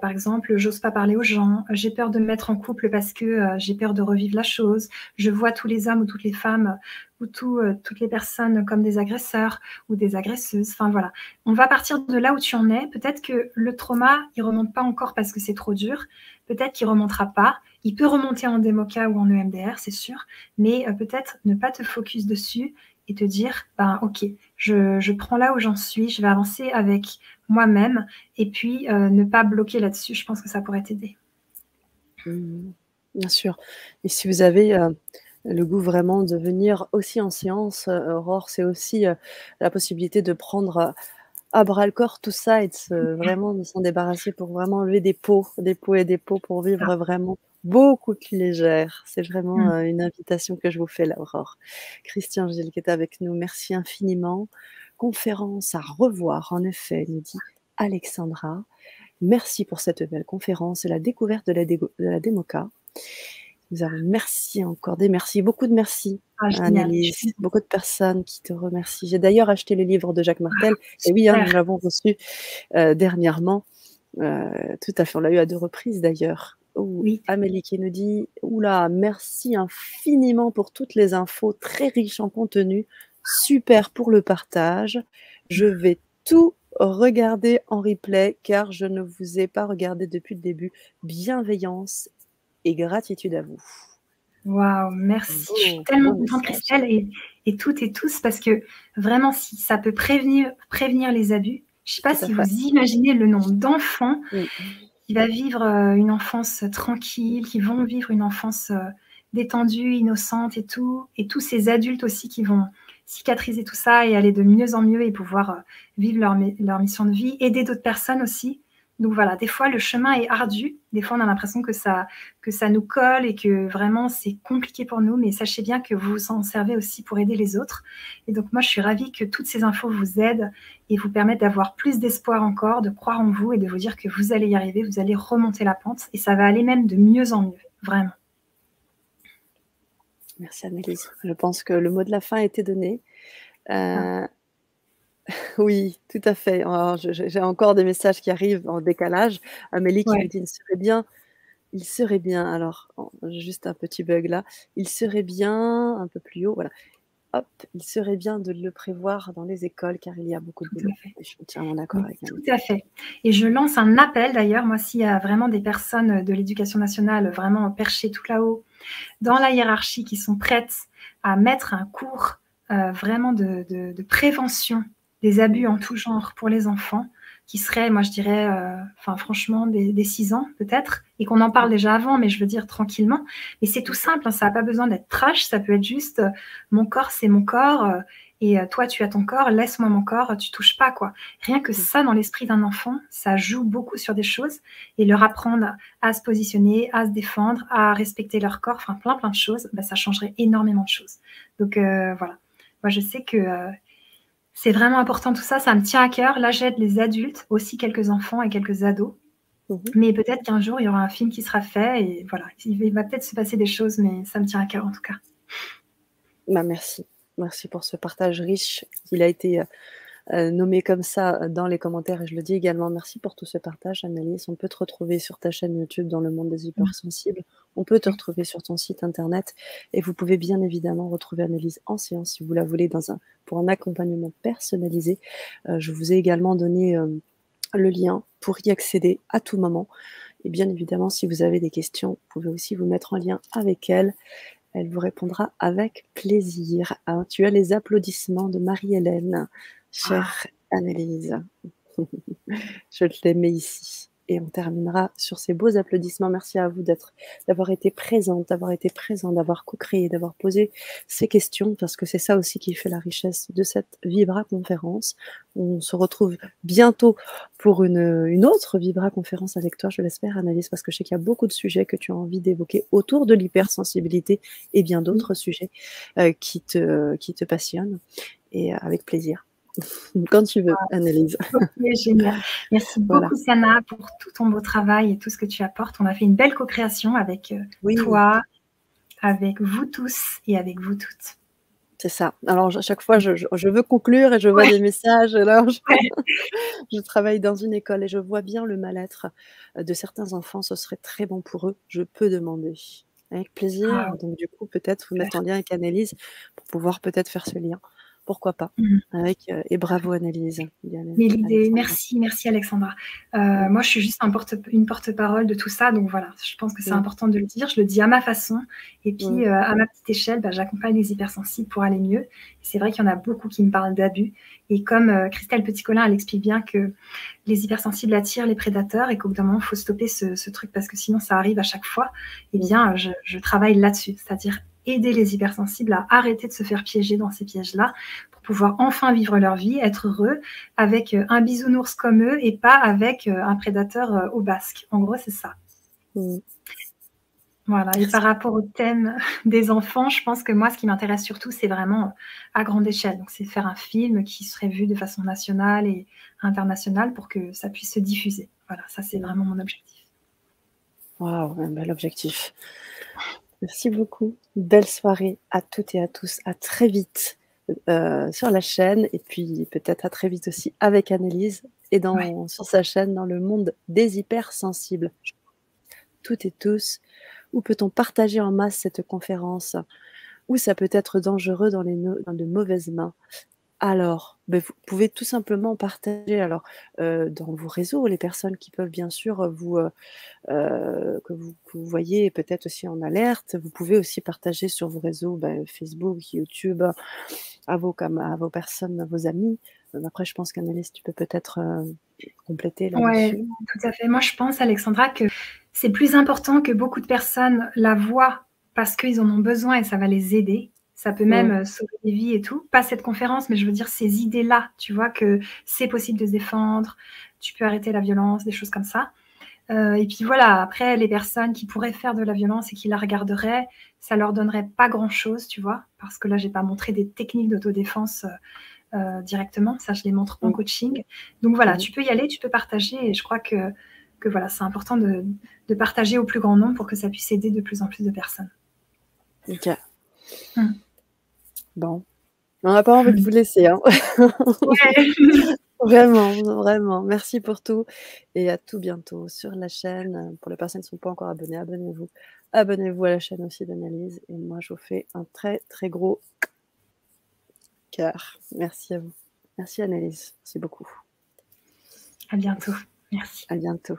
Par exemple, j'ose pas parler aux gens, j'ai peur de me mettre en couple parce que j'ai peur de revivre la chose, je vois tous les hommes ou toutes les femmes ou toutes les personnes comme des agresseurs ou des agresseuses. Enfin, voilà. On va partir de là où tu en es. Peut-être que le trauma, il remonte pas encore parce que c'est trop dur. Peut-être qu'il remontera pas. Il peut remonter en DEMOCA ou en EMDR, c'est sûr. Mais peut-être ne pas te focus dessus et te dire, ben, ok, je prends là où j'en suis, je vais avancer avec moi-même et puis ne pas bloquer là-dessus. Je pense que ça pourrait t'aider. Bien sûr. Et si vous avez le goût vraiment de venir aussi en séance, Aurore, c'est aussi la possibilité de prendre à bras le corps tout ça et vraiment de s'en débarrasser pour vraiment enlever des pots et des pots pour Ça. vivre vraiment beaucoup plus légère. C'est vraiment Mm. une invitation que je vous fais là, Aurore. Christian Gilles qui est avec nous, merci infiniment. Conférence à revoir, en effet, nous dit Alexandra. Merci pour cette belle conférence et la découverte de la démoca. Nous avons merci encore, des merci, beaucoup de merci, Ah, génial. Annelise, beaucoup de personnes qui te remercient. J'ai d'ailleurs acheté le livre de Jacques Martel et oui, hein, Super. nous l'avons reçu dernièrement. Tout à fait, on l'a eu à 2 reprises d'ailleurs. Oh, Oui. Amélie qui nous dit: «Ouh là, merci infiniment pour toutes les infos très riches en contenu. Super pour le partage. Je vais tout regarder en replay car je ne vous ai pas regardé depuis le début. Bienveillance et gratitude à vous». Waouh, merci. Je suis Beau, tellement beau contente, message. Christelle, et toutes et tous, parce que vraiment, si ça peut prévenir les abus, je ne sais pas Tout à si vous fait. imaginez le nombre d'enfants Mmh. qui va vivre une enfance tranquille, qui vont vivre une enfance détendue, innocente et tous ces adultes aussi qui vont cicatriser tout ça et aller de mieux en mieux et pouvoir vivre leur mission de vie, aider d'autres personnes aussi. Donc voilà, des fois le chemin est ardu, des fois on a l'impression que ça nous colle et que vraiment c'est compliqué pour nous, mais sachez bien que vous vous en servez aussi pour aider les autres. Et donc moi je suis ravie que toutes ces infos vous aident et vous permettent d'avoir plus d'espoir encore, de croire en vous et de vous dire que vous allez y arriver, vous allez remonter la pente et ça va aller même de mieux en mieux, vraiment. Merci Annelise. Je pense que le mot de la fin a été donné. Ah, Heu, oui, tout à fait. Alors j'ai encore des messages qui arrivent en décalage. Amélie qui ouais, nous dit: il serait bien» alors, juste un petit bug là. «Il serait bien» un peu plus haut, voilà. Hop, «il serait bien de le prévoir dans les écoles car il y a beaucoup de tout boulot» à fait. et je suis entièrement d'accord Oui, avec tout Amélie. à fait. Et je lance un appel d'ailleurs, moi, s'il y a vraiment des personnes de l'éducation nationale vraiment perchées tout là-haut, dans la hiérarchie, qui sont prêtes à mettre un cours vraiment de prévention des abus Mmh. en tout genre pour les enfants, qui serait, moi je dirais, enfin franchement, des 6 ans peut-être, et qu'on en parle déjà avant, mais je veux dire tranquillement. Mais c'est tout simple, hein, ça n'a pas besoin d'être trash, ça peut être juste mon corps, c'est mon corps, et toi, tu as ton corps, laisse-moi mon corps, tu touches pas, quoi. Rien que Mmh. ça, dans l'esprit d'un enfant, ça joue beaucoup sur des choses, et leur apprendre à se positionner, à se défendre, à respecter leur corps, enfin plein de choses, bah, ça changerait énormément de choses. Donc voilà. Moi, je sais que c'est vraiment important tout ça, ça me tient à cœur. Là, j'aide les adultes, aussi quelques enfants et quelques ados. Mmh. Mais peut-être qu'un jour, il y aura un film qui sera fait et voilà, il va peut-être se passer des choses, mais ça me tient à cœur en tout cas. Bah, merci. Merci pour ce partage riche. Il a été, nommé comme ça, dans les commentaires et je le dis également. Merci pour tout ce partage, Annelise. On peut te retrouver sur ta chaîne YouTube dans le monde des Mmh. hypersensibles. On peut te Oui. retrouver sur ton site internet et vous pouvez bien évidemment retrouver Annelise en séance si vous la voulez pour un accompagnement personnalisé. Je vous ai également donné, le lien pour y accéder à tout moment et bien évidemment, si vous avez des questions, vous pouvez aussi vous mettre en lien avec elle. Elle vous répondra avec plaisir. Ah, tu as les applaudissements de Marie-Hélène, Waouh! chère Annelise. Je te les mets ici et on terminera sur ces beaux applaudissements. Merci à vous d'avoir été présente, d'avoir co-créé, d'avoir posé ces questions parce que c'est ça aussi qui fait la richesse de cette Vibra conférence. On se retrouve bientôt pour une autre Vibra conférence avec toi, je l'espère, Annelise, parce que je sais qu'il y a beaucoup de sujets que tu as envie d'évoquer autour de l'hypersensibilité et bien Oui. d'autres sujets qui te passionnent et avec plaisir. Quand tu veux, Annelise. OK, génial. Merci Voilà. beaucoup Sana pour tout ton beau travail et tout ce que tu apportes. On a fait une belle co-création avec, Oui. toi, avec vous tous et avec vous toutes. C'est ça. Alors à chaque fois, je veux conclure et je vois Ouais, des messages. Alors ouais. je travaille dans une école et je vois bien le mal-être, de certains enfants. Ce serait très bon pour eux. Je peux demander. Avec Ah, plaisir. Donc du coup, peut-être vous mettre en super. lien avec Annelise pour pouvoir peut-être faire ce lien. pourquoi pas? Mmh. Et bravo Annelise, bien Mais l'idée Alexandra. merci Alexandra. Mmh, Moi, je suis juste une porte-parole de tout ça, donc voilà, je pense que c'est mmh, important de le dire. Je le dis à ma façon et mmh, puis, à ma petite échelle, bah, j'accompagne les hypersensibles pour aller mieux. C'est vrai qu'il y en a beaucoup qui me parlent d'abus et comme, Christelle Petit-Colin, elle explique bien que les hypersensibles attirent les prédateurs et qu'au bout d'un moment, il faut stopper ce truc parce que sinon ça arrive à chaque fois. Eh mmh, bien, je travaille là-dessus, c'est-à-dire aider les hypersensibles à arrêter de se faire piéger dans ces pièges-là pour pouvoir enfin vivre leur vie, être heureux avec un bisounours comme eux et pas avec un prédateur au basque. En gros, c'est ça. mmh. Voilà. Et par Merci. rapport au thème des enfants, je pense que moi, ce qui m'intéresse surtout, c'est vraiment à grande échelle. Donc, c'est faire un film qui serait vu de façon nationale et internationale pour que ça puisse se diffuser. Voilà, ça, c'est Mmh. vraiment mon objectif. Waouh, un bel objectif. Merci beaucoup. Belle soirée à toutes et à tous. À très vite sur la chaîne et puis peut-être à très vite aussi avec Annelise et Ouais. sur sa chaîne dans le monde des hypersensibles. Toutes et tous, où peut-on partager en masse cette conférence? Où ça peut être dangereux dans de mauvaises mains? Alors, vous pouvez tout simplement partager dans vos réseaux, les personnes qui peuvent bien sûr que vous voyez peut-être aussi en alerte. Vous pouvez aussi partager sur vos réseaux, Facebook, YouTube, à vos personnes, à vos amis. Après je pense qu'Annelise, tu peux peut-être, compléter Ouais, là-dessus? tout à fait. Moi, je pense, Alexandra, que c'est plus important que beaucoup de personnes la voient parce qu'ils en ont besoin et ça va les aider. Ça peut même Mmh, sauver des vies et tout. Pas cette conférence, mais je veux dire ces idées-là, tu vois, que c'est possible de se défendre, tu peux arrêter la violence, des choses comme ça. Et puis voilà, après, les personnes qui pourraient faire de la violence et qui la regarderaient, ça leur donnerait pas grand-chose, tu vois, parce que là, j'ai pas montré des techniques d'autodéfense directement. Ça, je les montre en mmh, coaching. Donc voilà, mmh. tu peux y aller, tu peux partager. Et je crois que voilà, c'est important de partager au plus grand nombre pour que ça puisse aider de plus en plus de personnes. OK. Mm. Bon, on n'a pas envie de vous laisser, hein. Ouais. Vraiment, vraiment. Merci pour tout et à tout bientôt sur la chaîne. Pour les personnes qui ne sont pas encore abonnées, abonnez-vous. Abonnez-vous à la chaîne aussi d'Analyse et moi je vous fais un très, très gros cœur. Merci à vous. Merci Annelise, merci beaucoup. À bientôt. Merci. À bientôt.